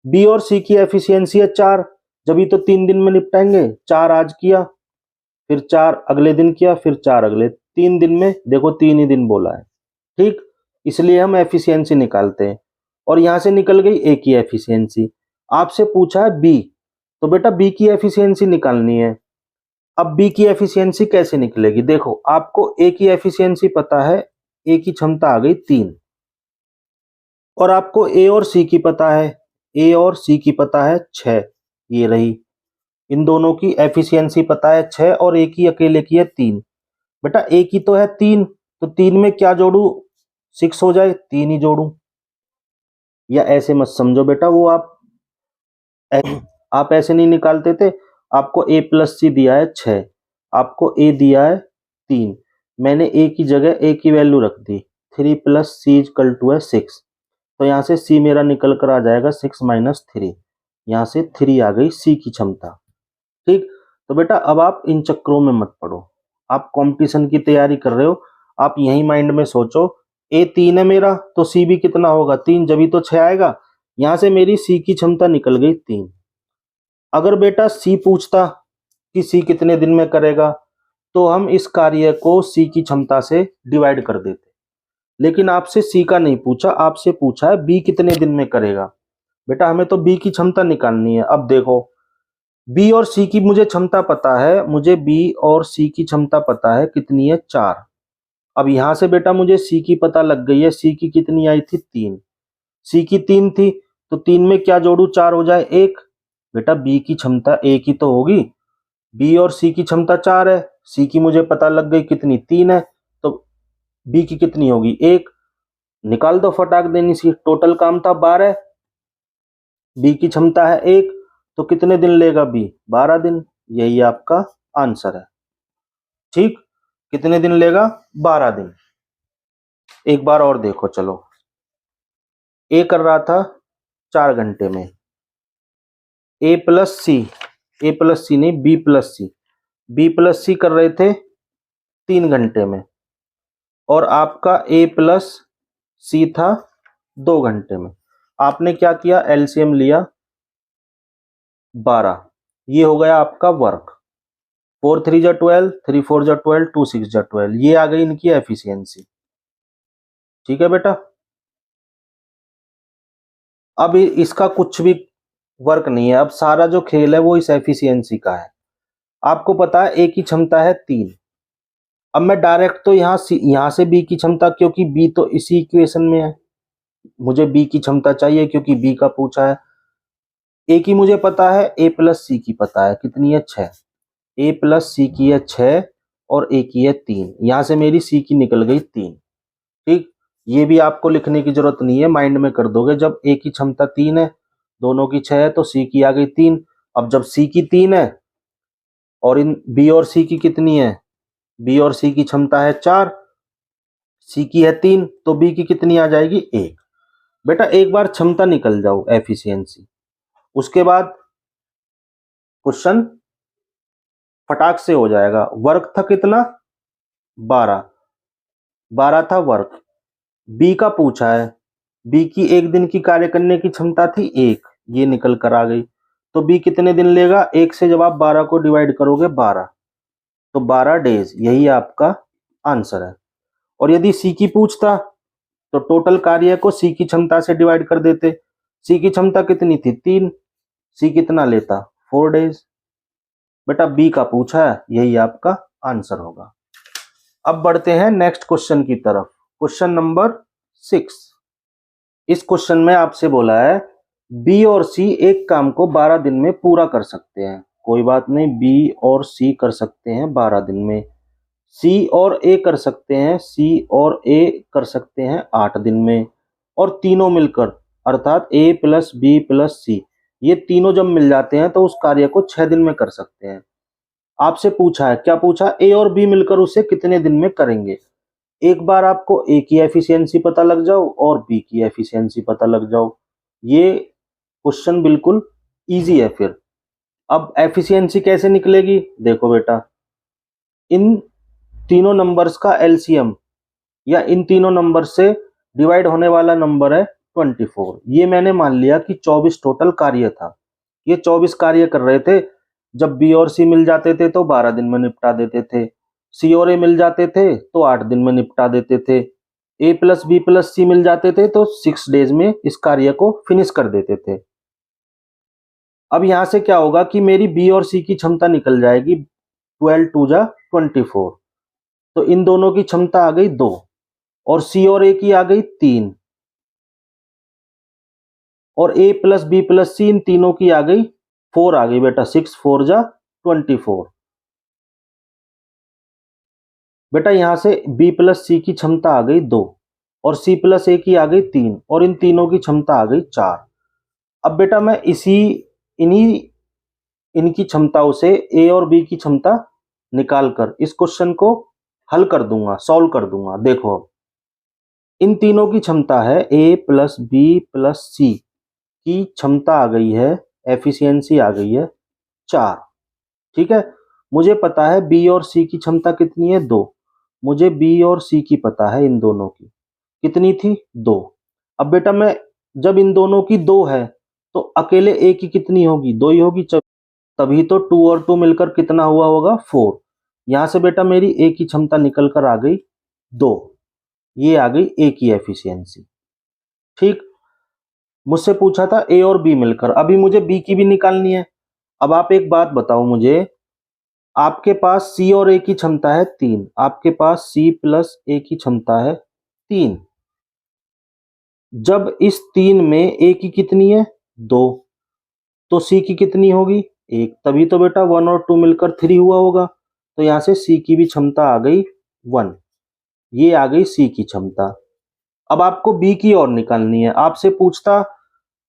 बी और सी की एफिशिएंसी है 4, जब तो 3 दिन में निपटाएंगे, 4 आज किया, फिर 4 अगले दिन किया, फिर 4 अगले, 3 दिन में, देखो 3 ही दिन बोला है, ठीक। इसलिए हम एफिशिएंसी निकालते हैं, और यहां से निकल गई ए की एफिशिएंसी। आपसे पूछा है बी, तो बेटा बी की एफिशिएंसी निकालनी है। अब बी की एफिशिएंसी कैसे निकलेगी? देखो आपको ए की एफिशिएंसी पता है, ए की क्षमता आ गई 3, और आपको ए और सी की पता है, ए और सी की पता है 6, ये रही, इन दोनों की एफिशिएंसी पता है 6 और ए की अकेले की है 3। बेटा ए की तो है 3, तो 3 में क्या जोड़ू? 6 हो जाए, 3 ही जोड़ू, या ऐसे मत समझो बेटा, वो आप ऐसे नहीं निकालते थे। आपको ए प्लस सी दिया है 6, आपको ए दिया है 3, मैंने ए की जगह ए की वैल्यू रख दी, 3 प्लस सी इक्वल टू है 6, तो यहाँ से सी मेरा निकल कर आ जाएगा 6 माइनस 3, यहाँ से 3 आ गई सी की क्षमता, ठीक। तो बेटा अब आप इन चक्रों में मत पड़ो, आप कंपटीशन की तैयारी कर रहे हो, आप यही माइंड में सोचो, ए 3 है मेरा, तो सी भी कितना होगा? 3, जब ही तो 6 आएगा। यहां से मेरी सी की क्षमता निकल गई 3। अगर बेटा सी पूछता कि सी कितने दिन में करेगा, तो हम इस कार्य को सी की क्षमता से डिवाइड कर देते, लेकिन आपसे सी का नहीं पूछा, आपसे पूछा है बी कितने दिन में करेगा। बेटा हमें तो बी की क्षमता निकालनी है। अब देखो बी और सी की मुझे क्षमता पता है, मुझे बी और सी की क्षमता पता है कितनी है? 4। अब यहां से बेटा मुझे सी की पता लग गई है, सी की कितनी आई थी? 3, सी की 3 थी, तो 3 में क्या जोड़ू? 4 हो जाए 1। बेटा बी की क्षमता ए की तो होगी, बी और सी की क्षमता 4 है, सी की मुझे पता लग गई कितनी? 3 है, तो बी की कितनी होगी? 1। निकाल दो फटाक देनी सी, टोटल काम था 12, बी की क्षमता है 1, तो कितने दिन लेगा बी? 12 दिन। यही आपका आंसर है, ठीक, कितने दिन लेगा? 12 दिन। एक बार और देखो, चलो। ए कर रहा था 4 घंटे में, ए प्लस सी, ए प्लस सी नहीं, बी प्लस सी, बी प्लस सी कर रहे थे 3 घंटे में, और आपका ए प्लस सी था 2 घंटे में। आपने क्या किया? एलसीएम लिया 12, ये हो गया आपका वर्क। 4 3 जा 12, 3 4 जा 12, 2 6 जा 12, ये आ गई इनकी एफिशिएंसी। ठीक है बेटा, अब इसका कुछ भी वर्क नहीं है, अब सारा जो खेल है वो इस एफिशिएंसी का है। आपको पता है ए की क्षमता है 3। अब मैं डायरेक्ट तो यहां से बी की क्षमता, क्योंकि बी तो इसी इक्वेशन में है, मुझे बी की क्षमता चाहिए क्योंकि बी का पूछा है। ए की मुझे पता है, ए प्लस सी की पता है, कितनी है? 6। ए प्लस सी की है 6 और ए की है 3, यहां से मेरी सी की निकल गई 3। ठीक, ये भी आपको लिखने की जरूरत नहीं है, माइंड में कर दोगे। जब ए की क्षमता 3 है, दोनों की 6 है, तो सी की आ गई 3। अब जब सी की 3 है और इन बी और सी की कितनी है? बी और सी की क्षमता है 4, सी की है 3, तो बी की कितनी आ जाएगी? 1। बेटा एक बार क्षमता निकल जाओ, एफिशिएंसी, उसके बाद क्वेश्चन फटाक से हो जाएगा। वर्क था कितना? 12, 12 था वर्क। बी का पूछा है, बी की 1 दिन की कार्य करने की क्षमता थी 1, ये निकल कर आ गई। तो बी कितने दिन लेगा? 1 से जब आप 12 को डिवाइड करोगे 12, तो 12 डेज, यही आपका आंसर है। और यदि सी की पूछता तो टोटल कार्य को सी की क्षमता से डिवाइड कर देते। सी की क्षमता कितनी थी? 3, सी कितना लेता? 4 डेज। बेटा बी का पूछा है, यही आपका आंसर होगा। अब बढ़ते हैं नेक्स्ट क्वेश्चन की तरफ। Question number 6। इस क्वेश्चन में आपसे बोला है बी और सी एक काम को 12 दिन में पूरा कर सकते हैं। कोई बात नहीं, बी और सी कर सकते हैं 12 दिन में। सी और ए कर सकते हैं, सी और ए कर सकते हैं 8 दिन में। और तीनों मिलकर, अर्थात ए प्लस बी प्लस सी, ये तीनों जब मिल जाते हैं तो उस कार्य को 6 दिन में कर सकते हैं। आपसे पूछा है, क्या पूछा? ए और बी मिलकर उसे कितने दिन में करेंगे। एक बार आपको ए की एफिशिएंसी पता लग जाओ और बी की एफिशिएंसी पता लग जाओ, ये क्वेश्चन बिल्कुल इजी है। फिर अब एफिशिएंसी कैसे निकलेगी? देखो बेटा, इन तीनों नंबर्स का एलसीएम या इन तीनों नंबर से डिवाइड होने वाला नंबर है 24। ये मैंने मान लिया कि 24 टोटल कार्य था। ये 24 कार्य कर रहे थे। जब बी और सी मिल जाते थे तो 12 दिन में निपटा देते थे, सी और ए मिल जाते थे तो 8 दिन में निपटा देते थे, ए प्लस बी प्लस सी मिल जाते थे तो 6 डेज में इस कार्य को फिनिश कर देते थे। अब यहां से क्या होगा कि मेरी बी और सी की क्षमता निकल जाएगी, 12 2 जा 24, तो इन दोनों की क्षमता आ गई 2, और सी और ए की आ गई 3, और ए प्लस बी प्लस सी इन तीनों की आ गई 4 आ गई बेटा, 6 4 जा 24। बेटा यहां से बी प्लस सी की क्षमता आ गई 2 और सी प्लस ए की आ गई 3 और इन तीनों की क्षमता आ गई 4। अब बेटा मैं इन्हीं इनकी क्षमताओं से ए और बी की क्षमता निकाल कर इस क्वेश्चन को हल कर दूंगा, सॉल्व कर दूंगा। देखो इन तीनों की क्षमता है, ए प्लस बी प्लस सी की क्षमता आ गई है, एफिशिएंसी आ गई है 4। ठीक है, मुझे पता है बी और सी की क्षमता कितनी है? 2। मुझे बी और सी की पता है, इन दोनों की कितनी थी? 2। अब बेटा मैं, जब इन दोनों की 2 है तो अकेले ए की कितनी होगी? 2 ही होगी, तभी तो 2 और 2 मिलकर कितना हुआ होगा? 4। यहां से बेटा मेरी ए की क्षमता निकल कर आ गई 2, ये आ गई ए की एफिशिएंसी। ठीक, मुझसे पूछा था ए और बी मिलकर, अभी मुझे बी की भी निकालनी है। अब आप एक बात बताओ मुझे, आपके पास सी और ए की क्षमता है 3, आपके पास सी प्लस ए की क्षमता है 3। जब इस 3 में ए की कितनी है? 2, तो सी की कितनी होगी? 1, तभी तो बेटा 1 और 2 मिलकर 3 हुआ होगा। तो यहां से सी की भी क्षमता आ गई 1, ये आ गई सी की क्षमता। अब आपको बी की और निकालनी है। आपसे पूछता,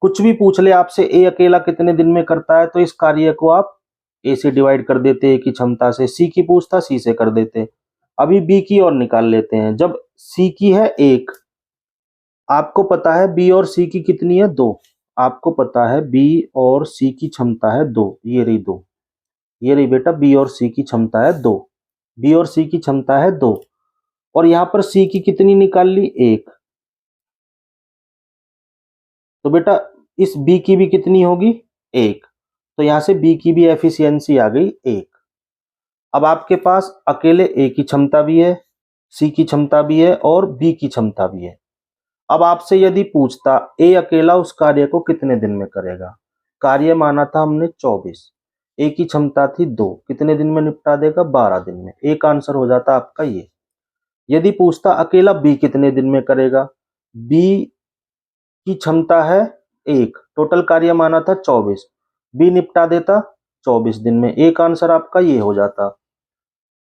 कुछ भी पूछ ले आपसे, ए अकेला कितने दिन में करता है, तो इस कार्य को आप ए से डिवाइड कर देते ए की क्षमता से, सी की पूछता सी से कर देते। अभी बी की और निकाल लेते हैं। जब सी की है 1, आपको पता है बी और सी की कितनी है 2, आपको पता है बी और सी की क्षमता है 2, ये रही 2, ये रही बेटा बी और सी की क्षमता है 2, बी और सी की क्षमता है 2, और यहां पर सी की कितनी निकाल ली 1, तो बेटा इस बी की भी कितनी होगी 1, तो यहां से बी की भी एफिशिएंसी आ गई 1। अब आपके पास अकेले ए की क्षमता भी है, सी की क्षमता भी है और बी की क्षमता भी है। अब आपसे यदि पूछता ए अकेला उस कार्य को कितने दिन में करेगा, कार्य माना था हमने 24, ए की क्षमता थी 2, कितने दिन में निपटा देगा 12 दिन में, एक आंसर हो जाता आपका ये। यदि पूछता अकेला बी कितने दिन में करेगा, बी की क्षमता है 1, टोटल कार्य माना था 24, बी निपटा देता 24 दिन में, एक आंसर आपका ये हो जाता।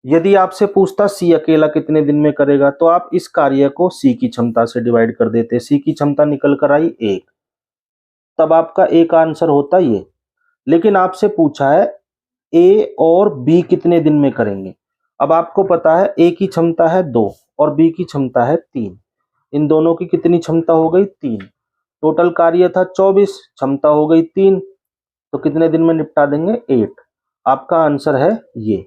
यदि आपसे पूछता सी अकेला कितने दिन में करेगा, तो आप इस कार्य को सी की क्षमता से डिवाइड कर देते, सी की क्षमता निकल कर आई 1, तब आपका एक आंसर होता ये। लेकिन आपसे पूछा है ए और बी कितने दिन में करेंगे। अब आपको पता है ए की क्षमता है 2 और बी की क्षमता है 3, इन दोनों की कितनी क्षमता हो गई 3, टोटल कार्य था 24, क्षमता हो गई 3, तो कितने दिन में निपटा देंगे 8, आपका आंसर है ये।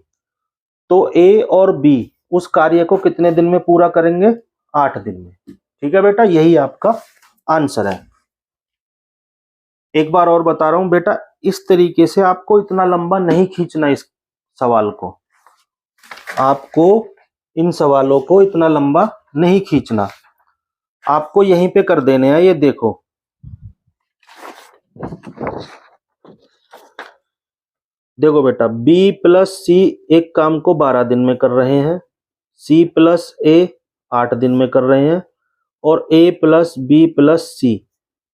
तो ए और बी उस कार्य को कितने दिन में पूरा करेंगे 8 दिन में। ठीक है बेटा, यही आपका आंसर है। एक बार और बता रहा हूं बेटा, इस तरीके से आपको इतना लंबा नहीं खींचना इस सवाल को, आपको इन सवालों को इतना लंबा नहीं खींचना, आपको यहीं पे कर देने हैं। ये देखो देखो बेटा, बी प्लस सी एक काम को 12 दिन में कर रहे हैं, सी प्लस ए 8 दिन में कर रहे हैं, और ए प्लस बी प्लस सी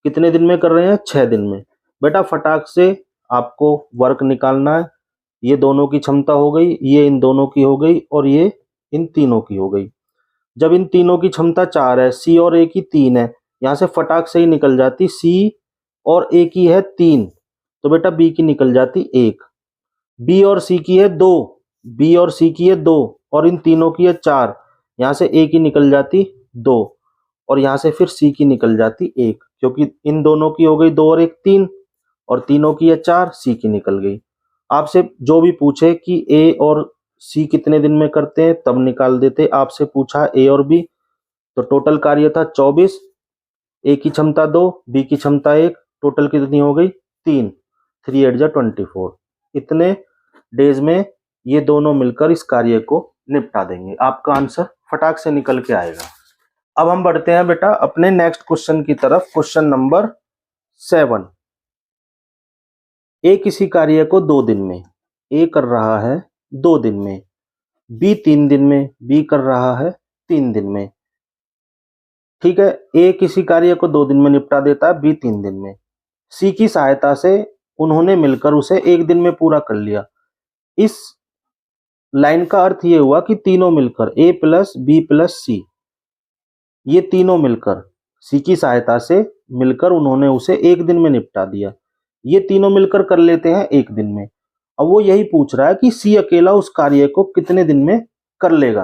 कितने दिन में कर रहे हैं 6 दिन में। बेटा फटाक से आपको वर्क निकालना है, ये दोनों की क्षमता हो गई, ये इन दोनों की हो गई, और ये इन तीनों की हो गई। जब इन तीनों की क्षमता 4 है, सी और ए की 3 है, यहां से फटाक से ही निकल जाती, सी और ए की है 3, तो बेटा बी की निकल जाती 1, बी और सी की है 2, बी और सी की है 2, और इन तीनों की है 4, यहां से ए की निकल जाती 2, और यहां से फिर सी की निकल जाती 1, क्योंकि इन दोनों की हो गई 2 और 1 3, और तीनों की है 4, सी की निकल गई। आपसे जो भी पूछे कि ए और सी कितने दिन में करते हैं, तब निकाल देते। आपसे पूछा ए और बी, तो टोटल कार्य था 24, ए की क्षमता 2, बी की क्षमता 1, टोटल कितनी हो गई 3, 3 8 जा 24, इतने डेज में ये दोनों मिलकर इस कार्य को निपटा देंगे। आपका आंसर फटाक से निकल के आएगा। अब हम बढ़ते हैं बेटा अपने नेक्स्ट क्वेश्चन की तरफ, क्वेश्चन नंबर 7। ए किसी कार्य को 2 दिन में, ए कर रहा है 2 दिन में, बी 3 दिन में, बी कर रहा है 3 दिन में। ठीक है, ए किसी कार्य को 2 दिन में निपटा देता है, बी 3 दिन में, सी की सहायता से उन्होंने मिलकर उसे 1 दिन में पूरा कर लिया। इस लाइन का अर्थ ये हुआ कि तीनों मिलकर ए प्लस बी प्लस सी, ये तीनों मिलकर सी की सहायता से मिलकर उन्होंने उसे 1 दिन में निपटा दिया। ये तीनों मिलकर कर लेते हैं 1 दिन में। अब वो यही पूछ रहा है कि सी अकेला उस कार्य को कितने दिन में कर लेगा।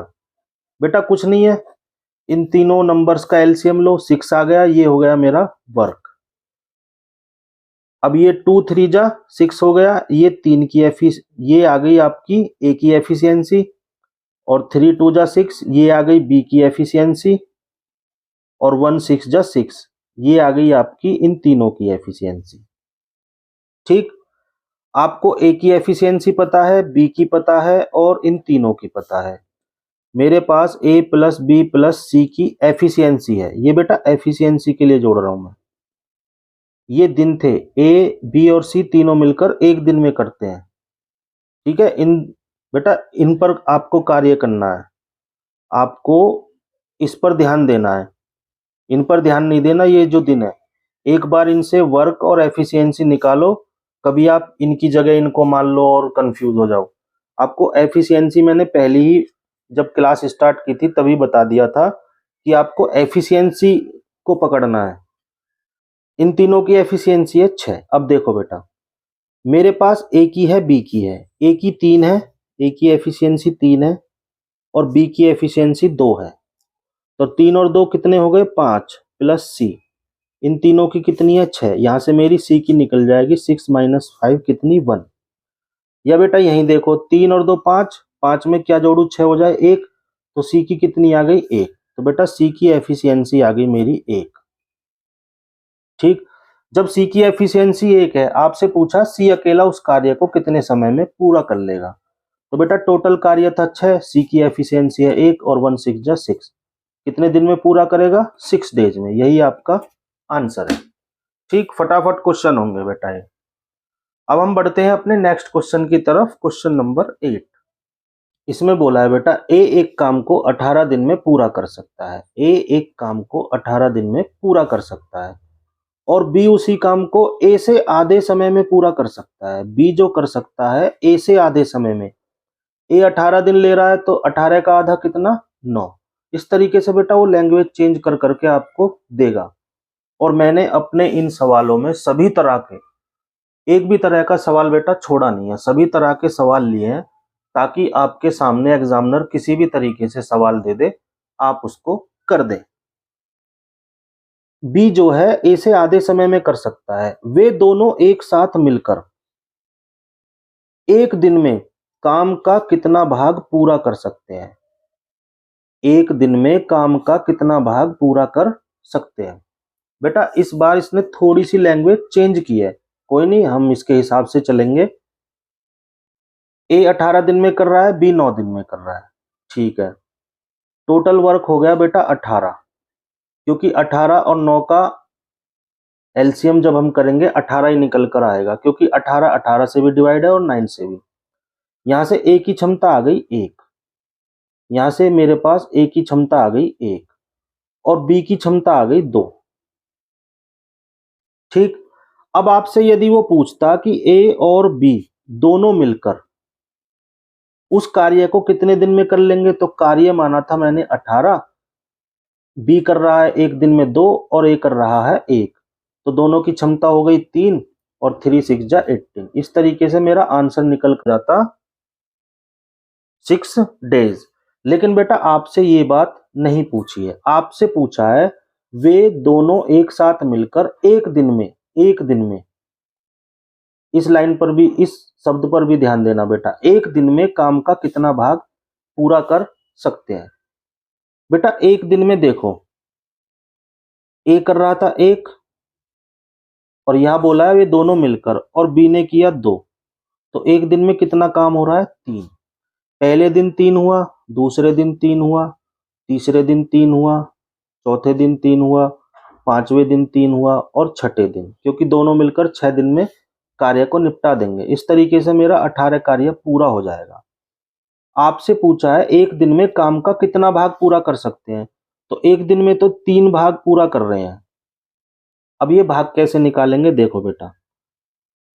बेटा कुछ नहीं है, इन तीनों नंबर्स का एलसीएम लो, 6 आ गया, ये हो गया मेरा वर्क। अब ये 2 3 जा 6 हो गया, ये 3 की ये आ गई आपकी ए की एफिशिएंसी, और 3 2 जा 6, ये आ गई बी की एफिशिएंसी, और 1 6 जा 6, ये आ गई आपकी इन तीनों की एफिशिएंसी। ठीक, आपको ए की एफिशिएंसी पता है, बी की पता है, और इन तीनों की पता है। मेरे पास ए प्लस बी प्लस सी की एफिशिएंसी है, ये बेटा एफिशिएंसी के लिए जोड़ रहा हूं मैं। ये दिन थे, ए बी और सी तीनों मिलकर 1 दिन में करते हैं। ठीक है, बेटा इन पर आपको कार्य करना है, आपको इस पर ध्यान देना है, इन पर ध्यान नहीं देना। ये जो दिन है, एक बार इनसे वर्क और एफिशिएंसी निकालो, कभी आप इनकी जगह इनको मान लो और कंफ्यूज हो जाओ। आपको एफिशिएंसी मैंने पहले ही जब क्लास स्टार्ट की थी तभी बता दिया था कि आपको एफिशिएंसी को पकड़ना है। इन तीनों की एफिशिएंसी है 6। अब देखो बेटा, मेरे पास ए की है, बी की है। ए की 3 है, ए की एफिशिएंसी 3 है और बी की एफिशिएंसी 2 है। तो 3 और 2 कितने हो गए? 5 प्लस सी, इन तीनों की कितनी है? 6। यहाँ से मेरी सी की निकल जाएगी 6 माइनस 5 कितनी? 1। या बेटा यहीं देखो, 3 और 2 5, 5 में क्या जोड़ू? 6 हो जाए 1, तो सी की कितनी आ गई? 1। तो बेटा सी की एफिशिएंसी आ गई मेरी 1। ठीक, जब सी की एफिशिएंसी 1 है, आपसे पूछा सी अकेला उस कार्य को कितने समय में पूरा कर लेगा। तो बेटा टोटल कार्य था 6, सी की एफिशिएंसी है 1 और 1 6 जा 6, कितने दिन में पूरा करेगा? 6 डेज में। यही आपका आंसर है। ठीक, फटाफट क्वेश्चन होंगे बेटा ये। अब हम बढ़ते हैं अपने नेक्स्ट क्वेश्चन की तरफ, क्वेश्चन नंबर 8। इसमें बोला है बेटा ए एक काम को 18 दिन में पूरा कर सकता है। ए एक काम को 18 दिन में पूरा कर सकता है और बी उसी काम को ए से आधे समय में पूरा कर सकता है। बी जो कर सकता है ए से आधे समय में, ए 18 दिन ले रहा है तो 18 का आधा कितना? 9। इस तरीके से बेटा वो लैंग्वेज चेंज कर करके आपको देगा। और मैंने अपने इन सवालों में सभी तरह के, एक भी तरह का सवाल बेटा छोड़ा नहीं है, सभी तरह के सवाल लिए हैं ताकि आपके सामने एग्जामिनर किसी भी तरीके से सवाल दे दे, आप उसको कर दें। बी जो है ए से आधे समय में कर सकता है। वे दोनों एक साथ मिलकर एक दिन में काम का कितना भाग पूरा कर सकते हैं? एक दिन में काम का कितना भाग पूरा कर सकते हैं? बेटा इस बार इसने थोड़ी सी लैंग्वेज चेंज की है, कोई नहीं, हम इसके हिसाब से चलेंगे। ए 18 दिन में कर रहा है, बी 9 दिन में कर रहा है। ठीक है, टोटल वर्क हो गया बेटा 18, क्योंकि 18 और 9 का एलसीएम जब हम करेंगे 18 ही निकल कर आएगा, क्योंकि 18 18 से भी डिवाइड है और 9 से भी। यहां से ए की क्षमता आ गई 1, यहां से मेरे पास ए की क्षमता आ गई 1 और बी की क्षमता आ गई 2। ठीक, अब आपसे यदि वो पूछता कि ए और बी दोनों मिलकर उस कार्य को कितने दिन में कर लेंगे, तो कार्य माना था मैंने 18, बी कर रहा है एक दिन में 2 और ए कर रहा है 1, तो दोनों की क्षमता हो गई 3 और 3 6 जा 18। इस तरीके से मेरा आंसर निकल जाता 6 डेज। लेकिन बेटा आपसे ये बात नहीं पूछी है, आपसे पूछा है वे दोनों एक साथ मिलकर एक दिन में, एक दिन में, इस लाइन पर भी, इस शब्द पर भी ध्यान देना बेटा, एक दिन में काम का कितना भाग पूरा कर सकते हैं। बेटा एक दिन में देखो, ए कर रहा था 1 और यहां बोला है वे दोनों मिलकर, और बी ने किया 2, तो एक दिन में कितना काम हो रहा है? 3। पहले दिन 3 हुआ, दूसरे दिन 3 हुआ, तीसरे दिन 3 हुआ, चौथे दिन 3 हुआ, पांचवें दिन 3 हुआ और छठे दिन, क्योंकि दोनों मिलकर 6 दिन में कार्य को निपटा देंगे। इस तरीके से मेरा 18 कार्य पूरा हो जाएगा। आपसे पूछा है एक दिन में काम का कितना भाग पूरा कर सकते हैं, तो एक दिन में तो 3 भाग पूरा कर रहे हैं। अब ये भाग कैसे निकालेंगे? देखो बेटा,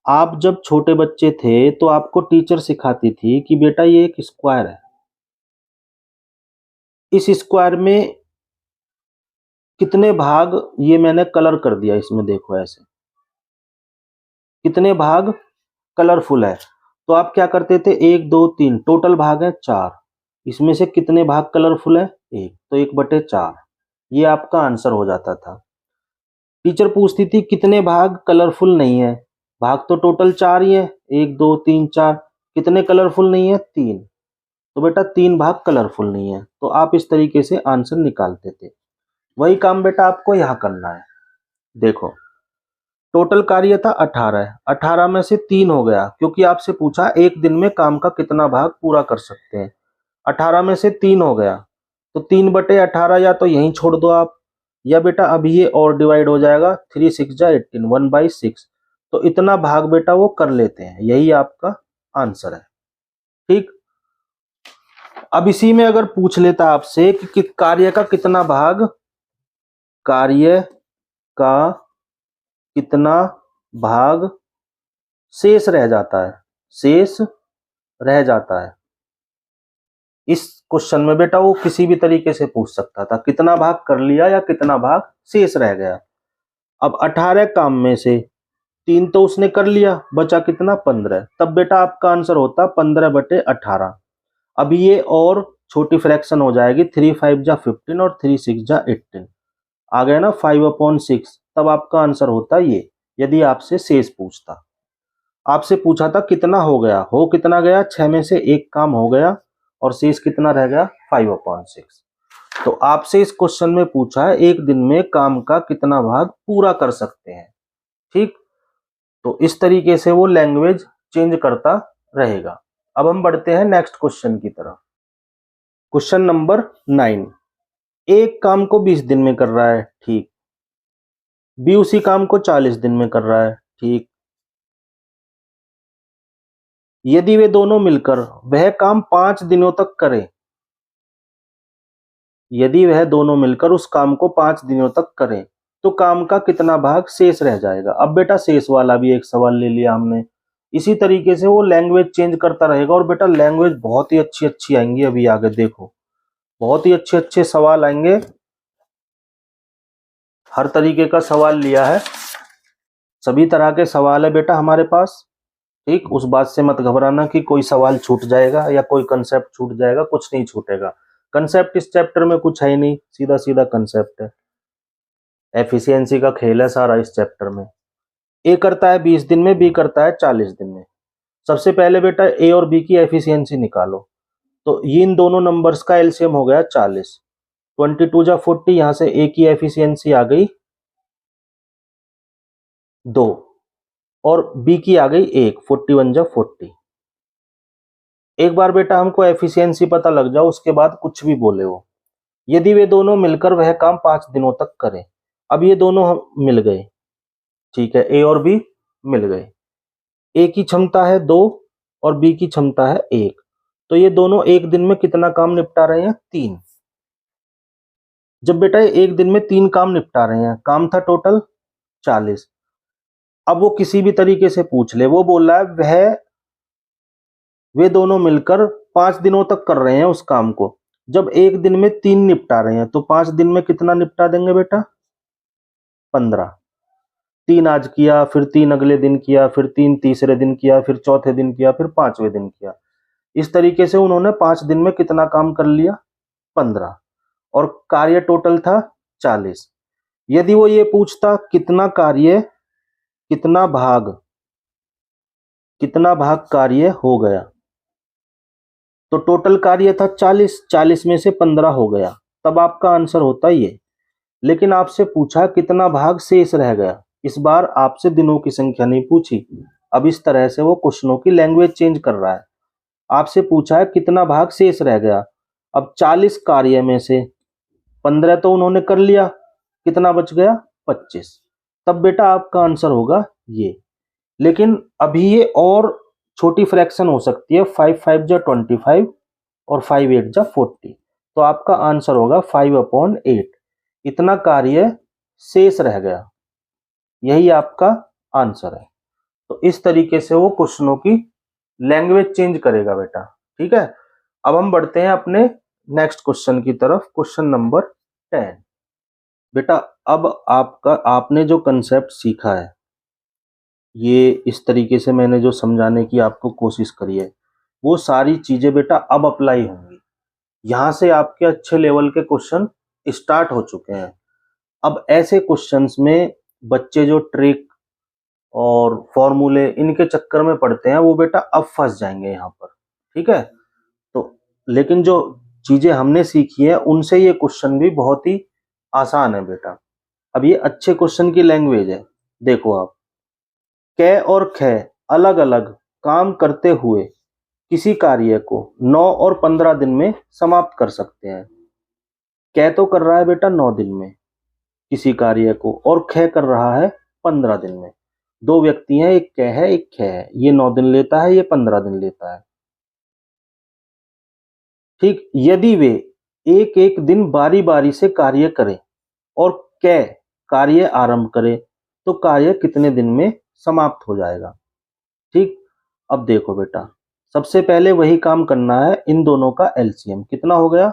आप जब छोटे बच्चे थे तो आपको टीचर सिखाती थी कि बेटा ये एक स्क्वायर है, इस स्क्वायर में कितने भाग, ये मैंने कलर कर दिया इसमें, देखो ऐसे कितने भाग कलरफुल है। तो आप क्या करते थे? 1 2 3, टोटल भाग है 4, इसमें से कितने भाग कलरफुल है? 1, तो 1/4, ये आपका आंसर हो जाता था। टीचर पूछती थी कितने भाग कलरफुल नहीं है, भाग तो टोटल 4 ही है, 1 2 3 4, कितने कलरफुल नहीं है? 3, तो बेटा 3 भाग कलरफुल नहीं है, तो आप इस तरीके से आंसर निकालते थे। वही काम बेटा आपको यहाँ करना है। देखो टोटल कार्य था 18, 18 में से 3 हो गया, क्योंकि आपसे पूछा एक दिन में काम का कितना भाग पूरा कर सकते हैं। 18 में से 3 हो गया, तो 3/18 या तो यहीं छोड़ दो आप, या बेटा अभी ये और डिवाइड हो जाएगा, 3 6 जा 18, 1/6, तो इतना भाग बेटा वो कर लेते हैं। यही आपका आंसर है। ठीक, अब इसी में अगर पूछ लेता आपसे कि कार्य का कितना भाग, कार्य का कितना भाग शेष रह जाता है, शेष रह जाता है, इस क्वेश्चन में बेटा वो किसी भी तरीके से पूछ सकता था, कितना भाग कर लिया या कितना भाग शेष रह गया। अब 18 काम में से 3 तो उसने कर लिया, बचा कितना 15। तब बेटा आपका आंसर होता 15/18। अब ये और छोटी फ्रैक्शन हो जाएगी, 3 5 जा 15 और 3 6 जा 18, आ गया ना 5/6। तब आपका आंसर होता ये, यदि आपसे शेष पूछता। आपसे पूछा था कितना हो गया, हो कितना गया, 6 में से एक काम हो गया और शेष कितना रह गया 5/6। तो आपसे इस क्वेश्चन में पूछा है एक दिन में काम का कितना भाग पूरा कर सकते हैं। ठीक, तो इस तरीके से वो लैंग्वेज चेंज करता रहेगा। अब हम बढ़ते हैं नेक्स्ट क्वेश्चन की तरफ। Question number 9। एक काम को 20 दिन में कर रहा है, ठीक। बी उसी काम को 40 दिन में कर रहा है, ठीक। यदि वे दोनों मिलकर वह काम 5 दिनों तक करें, यदि वह दोनों मिलकर उस काम को 5 दिनों तक करें तो काम का कितना भाग शेष रह जाएगा। अब बेटा शेष वाला भी एक सवाल ले लिया हमने। इसी तरीके से वो लैंग्वेज चेंज करता रहेगा और बेटा लैंग्वेज बहुत ही अच्छी अच्छी आएंगी। अभी आगे देखो, बहुत ही अच्छे अच्छे सवाल आएंगे, हर तरीके का सवाल लिया है, सभी तरह के सवाल है बेटा हमारे पास। ठीक, उस बात से मत घबराना कि कोई सवाल छूट जाएगा या कोई कंसेप्ट छूट जाएगा, कुछ नहीं छूटेगा। कंसेप्ट इस चैप्टर में कुछ है ही नहीं, सीधा सीधा कंसेप्ट है। एफिशिएंसी का खेल है सारा इस चैप्टर में। ए करता है 20 दिन में, बी करता है 40 दिन में। सबसे पहले बेटा ए और बी की एफिशिएंसी निकालो। तो ये इन दोनों नंबर्स का एलसीएम हो गया 40। 22 जा 40, यहां से ए की एफिशिएंसी आ गई 2 और बी की आ गई 1, 41 जा 40। एक बार बेटा हमको एफिशिएंसी पता लग जाओ, उसके बाद कुछ भी बोले हो। यदि वे दोनों मिलकर वह काम 5 दिनों तक करें। अब ये दोनों मिल गए, ठीक है, ए और बी मिल गए। ए की क्षमता है 2 और बी की क्षमता है 1। तो ये दोनों एक दिन में कितना काम निपटा रहे हैं, 3। जब बेटा एक दिन में 3 काम निपटा रहे हैं, काम था टोटल 40। अब वो किसी भी तरीके से पूछ ले, वो बोल रहा है वे दोनों मिलकर 5 दिनों तक कर रहे हैं उस काम को। जब एक दिन में 3 निपटा रहे हैं तो 5 दिन में कितना निपटा देंगे बेटा, 15। 3 आज किया, फिर 3 अगले दिन किया, फिर 3 तीसरे दिन किया, फिर चौथे दिन किया, फिर 5वें दिन किया। इस तरीके से उन्होंने 5 दिन में कितना काम कर लिया, 15। और कार्य टोटल था 40। यदि वो ये पूछता कितना कार्य, कितना भाग कार्य हो गया, तो टोटल कार्य था 40, 40 में से 15 हो गया, तब आपका आंसर होता ये। लेकिन आपसे पूछा कितना भाग शेष रह गया, इस बार आपसे दिनों की संख्या नहीं पूछी। अब इस तरह से वो क्वेश्चनों की लैंग्वेज चेंज कर रहा है। आपसे पूछा है कितना भाग शेष रह गया। अब 40 कार्य में से 15 तो उन्होंने कर लिया, कितना बच गया, 25। तब बेटा आपका आंसर होगा ये। लेकिन अभी ये और छोटी फ्रैक्शन हो सकती है, 5 5 जा 25 और 5 8 जा 40। तो आपका आंसर होगा 5/8। इतना कार्य शेष रह गया, यही आपका आंसर है। तो इस तरीके से वो क्वेश्चनों की लैंग्वेज चेंज करेगा बेटा। ठीक है, अब हम बढ़ते हैं अपने नेक्स्ट क्वेश्चन की तरफ, क्वेश्चन नंबर 10। बेटा अब आपने जो कंसेप्ट सीखा है, ये इस तरीके से मैंने जो समझाने की आपको कोशिश करी है, वो सारी चीजें बेटा अब अप्लाई होंगी। यहां से आपके अच्छे लेवल के क्वेश्चन स्टार्ट हो चुके हैं। अब ऐसे क्वेश्चंस में बच्चे जो ट्रिक और फॉर्मूले इनके चक्कर में पड़ते हैं, वो बेटा अब फंस जाएंगे यहाँ पर। ठीक है, तो लेकिन जो चीजें हमने सीखी है उनसे ये क्वेश्चन भी बहुत ही आसान है बेटा। अब ये अच्छे क्वेश्चन की लैंग्वेज है। देखो आप, कै और ख अलग अलग काम करते हुए किसी कार्य को 9 और 15 दिन में समाप्त कर सकते हैं। कै तो कर रहा है बेटा 9 दिन में किसी कार्य को, और ख कर रहा है 15 दिन में। दो व्यक्ति हैं, एक कै है एक ख है। ये 9 दिन लेता है, ये 15 दिन लेता है। ठीक, यदि वे एक एक दिन बारी बारी से कार्य करें और कै कार्य आरंभ करे तो कार्य कितने दिन में समाप्त हो जाएगा। ठीक, अब देखो बेटा, सबसे पहले वही काम करना है, इन दोनों का एलसीएम कितना हो गया,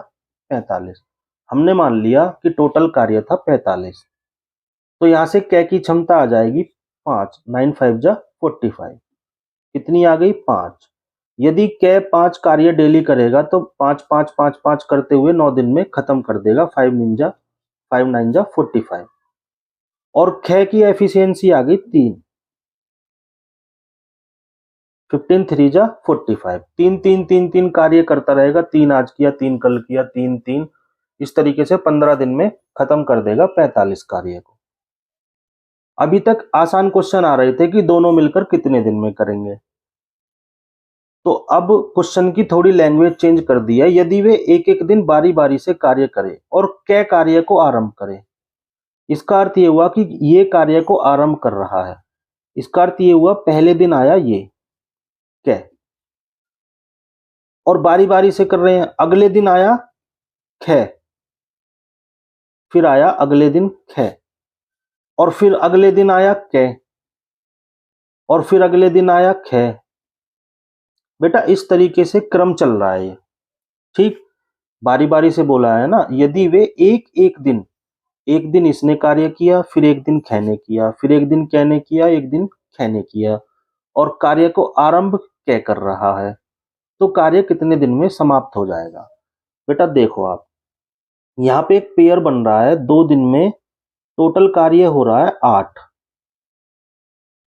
45। हमने मान लिया कि टोटल कार्य था 45। तो यहां से कै की क्षमता आ जाएगी 5, 9 5 जा 45, कितनी आ गई 5। यदि कै 5 कार्य डेली करेगा तो 5 5 5 5 करते हुए 9 दिन में खत्म कर देगा। 5 9 जा 45 और ख की एफिशिएंसी आ गई 3, 15 3 जा 45, 3 3 3 3 कार्य करता रहेगा। 3 आज किया, 3 कल किया, 3 3, इस तरीके से 15 दिन में खत्म कर देगा 45 कार्य को। अभी तक आसान क्वेश्चन आ रहे थे कि दोनों मिलकर कितने दिन में करेंगे, तो अब क्वेश्चन की थोड़ी लैंग्वेज चेंज कर दी है। यदि वे एक एक दिन बारी बारी से कार्य करें और कै कार्य को आरंभ करें, इसका अर्थ ये हुआ कि ये कार्य को आरंभ कर रहा है। इसका अर्थ ये हुआ पहले दिन आया ये कै और बारी बारी से कर रहे हैं। अगले दिन आया ख, फिर आया अगले दिन ख, और फिर अगले दिन आया कै, और फिर अगले दिन आया ख। बेटा इस तरीके से क्रम चल रहा है ये, ठीक, बारी बारी से बोला है ना। यदि वे एक दिन इसने कार्य किया, फिर एक दिन ख ने किया, फिर एक दिन कै ने किया, एक दिन ख ने किया, और कार्य को आरंभ कै कर रहा है, तो कार्य कितने दिन में समाप्त हो जाएगा। बेटा देखो आप, यहाँ पे एक पेयर बन रहा है 2 दिन में, टोटल कार्य हो रहा है 8।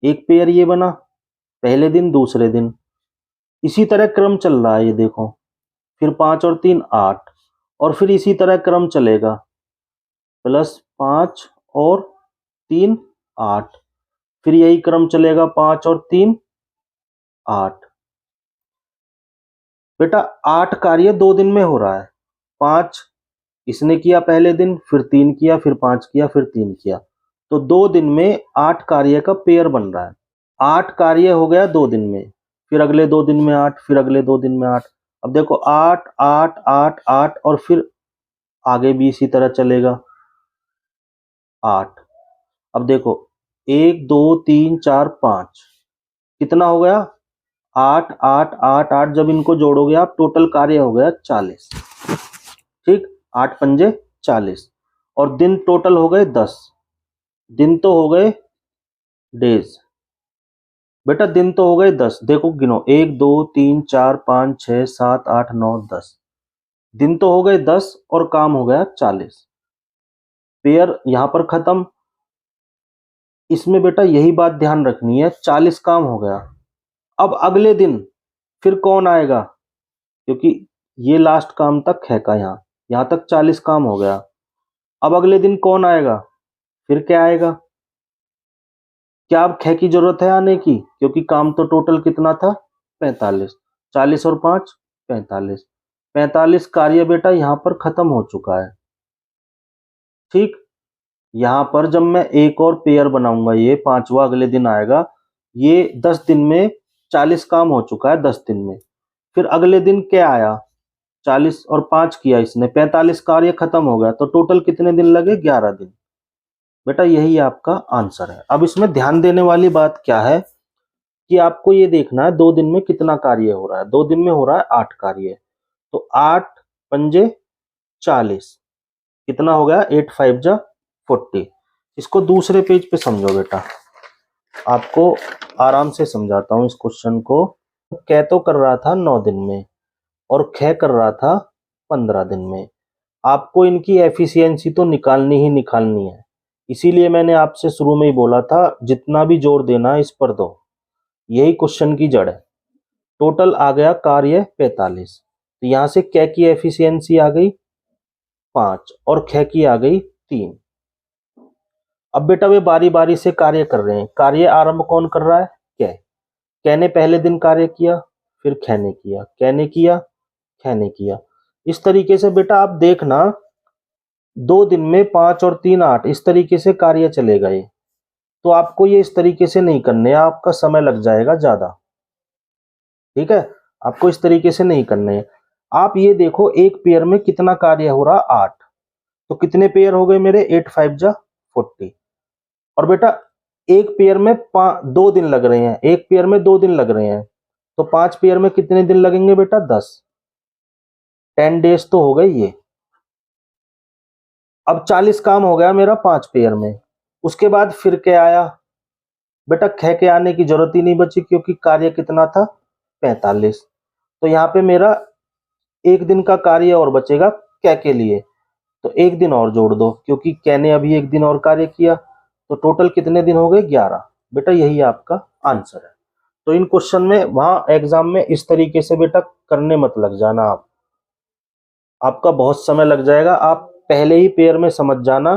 एक पेयर ये बना, पहले दिन दूसरे दिन, इसी तरह क्रम चल रहा है ये देखो, फिर 5 और 3 8, और फिर इसी तरह क्रम चलेगा, प्लस 5 और 3 8, फिर यही क्रम चलेगा 5 और 3 8। बेटा 8 कार्य 2 दिन में हो रहा है। 5 इसने किया पहले दिन, फिर 3 किया, फिर 5 किया, फिर 3 किया, तो 2 दिन में 8 कार्य का पेयर बन रहा है। 8 कार्य हो गया 2 दिन में, फिर अगले 2 दिन में 8, फिर अगले 2 दिन में 8। अब देखो 8 8 8 8, और फिर आगे भी इसी तरह चलेगा 8। अब देखो 1 2 3 4 5, कितना हो गया 8 8 8 8, जब इनको जोड़ोगे आप टोटल कार्य हो गया 40, ठीक, 8 पंजे 40, और दिन टोटल हो गए 10। दिन तो हो गए डेज, बेटा दिन तो हो गए 10, देखो गिनो 1 2 3 4 5 6 7 8 9 10, दिन तो हो गए 10 और काम हो गया 40। पेयर यहां पर खत्म। इसमें बेटा यही बात ध्यान रखनी है, 40 काम हो गया। अब अगले दिन फिर कौन आएगा, क्योंकि ये लास्ट काम तक है का, यहां तक 40 काम हो गया। अब अगले दिन कौन आएगा, फिर क्या आएगा। क्या अब ख की जरूरत है आने की, क्योंकि काम तो टोटल कितना था 45, 40 और 5 45, 45 कार्य बेटा यहां पर खत्म हो चुका है, ठीक। यहां पर जब मैं एक और पेयर बनाऊंगा, ये 5वां अगले दिन आएगा, ये 10 दिन में 40 काम हो चुका है 10 दिन में। फिर अगले दिन क्या आया, 40 और 5 किया इसने, 45 कार्य खत्म हो गया, तो टोटल कितने दिन लगे 11 दिन। बेटा यही आपका आंसर है। अब इसमें ध्यान देने वाली बात क्या है कि आपको ये देखना है 2 दिन में कितना कार्य हो रहा है। 2 दिन में हो रहा है 8 कार्य, तो 8 पंजे 40, कितना हो गया 8 5 जा 40। इसको दूसरे पेज पे समझो बेटा, आपको आराम से समझाता हूं इस क्वेश्चन को। कै तो कर रहा था 9 दिन में और ख कर रहा था 15 दिन में। आपको इनकी एफिशिएंसी तो निकालनी ही निकालनी है, इसीलिए मैंने आपसे शुरू में ही बोला था जितना भी जोर देना है इस पर दो, यही क्वेश्चन की जड़ है। टोटल आ गया कार्य 45, तो यहां से कै की एफिशिएंसी आ गई 5 और ख की आ गई 3। अब बेटा वे बारी बारी से कार्य कर रहे हैं। कार्य आरंभ कौन कर रहा है, कै ने पहले दिन कार्य किया, फिर ख ने किया, कै ने किया, ख ने किया। इस तरीके से बेटा आप देखना 2 दिन में 5 और 3 8, इस तरीके से कार्य चलेगा ये। तो आपको ये इस तरीके से नहीं करने, आपका समय लग जाएगा ज्यादा, ठीक है। आपको इस तरीके से नहीं करने हैं। आप ये देखो एक पेयर में कितना कार्य हो रहा 8, तो कितने पेयर हो गए मेरे 8 5 जा 40। और बेटा एक पेयर में 2 दिन लग रहे हैं, एक पेयर में 2 दिन लग रहे हैं, तो 5 पेयर में कितने दिन लगेंगे बेटा 10 डेज तो हो गए ये। अब 40 काम हो गया मेरा 5 पेयर में। उसके बाद फिर क्या आया, बेटा ख के आने की जरूरत ही नहीं बची क्योंकि कार्य कितना था 45। तो यहाँ पे मेरा एक दिन का कार्य और बचेगा क के लिए, तो एक दिन और जोड़ दो क्योंकि क ने अभी एक दिन और कार्य किया, तो टोटल कितने दिन हो गए 11। बेटा यही आपका आंसर है। तो इन क्वेश्चन में वहां एग्जाम में इस तरीके से बेटा करने मत लग जाना, आपका बहुत समय लग जाएगा। आप पहले ही पेयर में समझ जाना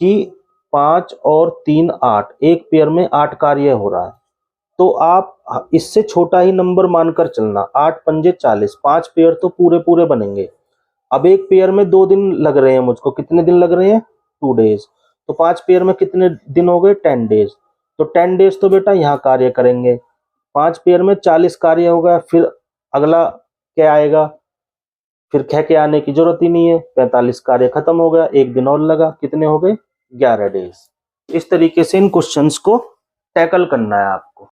कि 5 और 3 8, एक पेयर में 8 कार्य हो रहा है, तो आप इससे छोटा ही नंबर मानकर चलना। 8 पंजे 40, 5 पेयर तो पूरे पूरे बनेंगे। अब एक पेयर में 2 दिन लग रहे हैं मुझको, कितने दिन लग रहे हैं 2 डेज, तो 5 पेयर में कितने दिन हो गए 10 डेज, तो 10 डेज तो बेटा यहाँ कार्य करेंगे। 5 पेयर में 40 कार्य हो गया, फिर अगला क्या आएगा, फिर ख के आने की जरूरत ही नहीं है, 45 कार्य खत्म हो गया, एक दिन और लगा, कितने हो गए 11 डेज। इस तरीके से इन क्वेश्चंस को टैकल करना है आपको।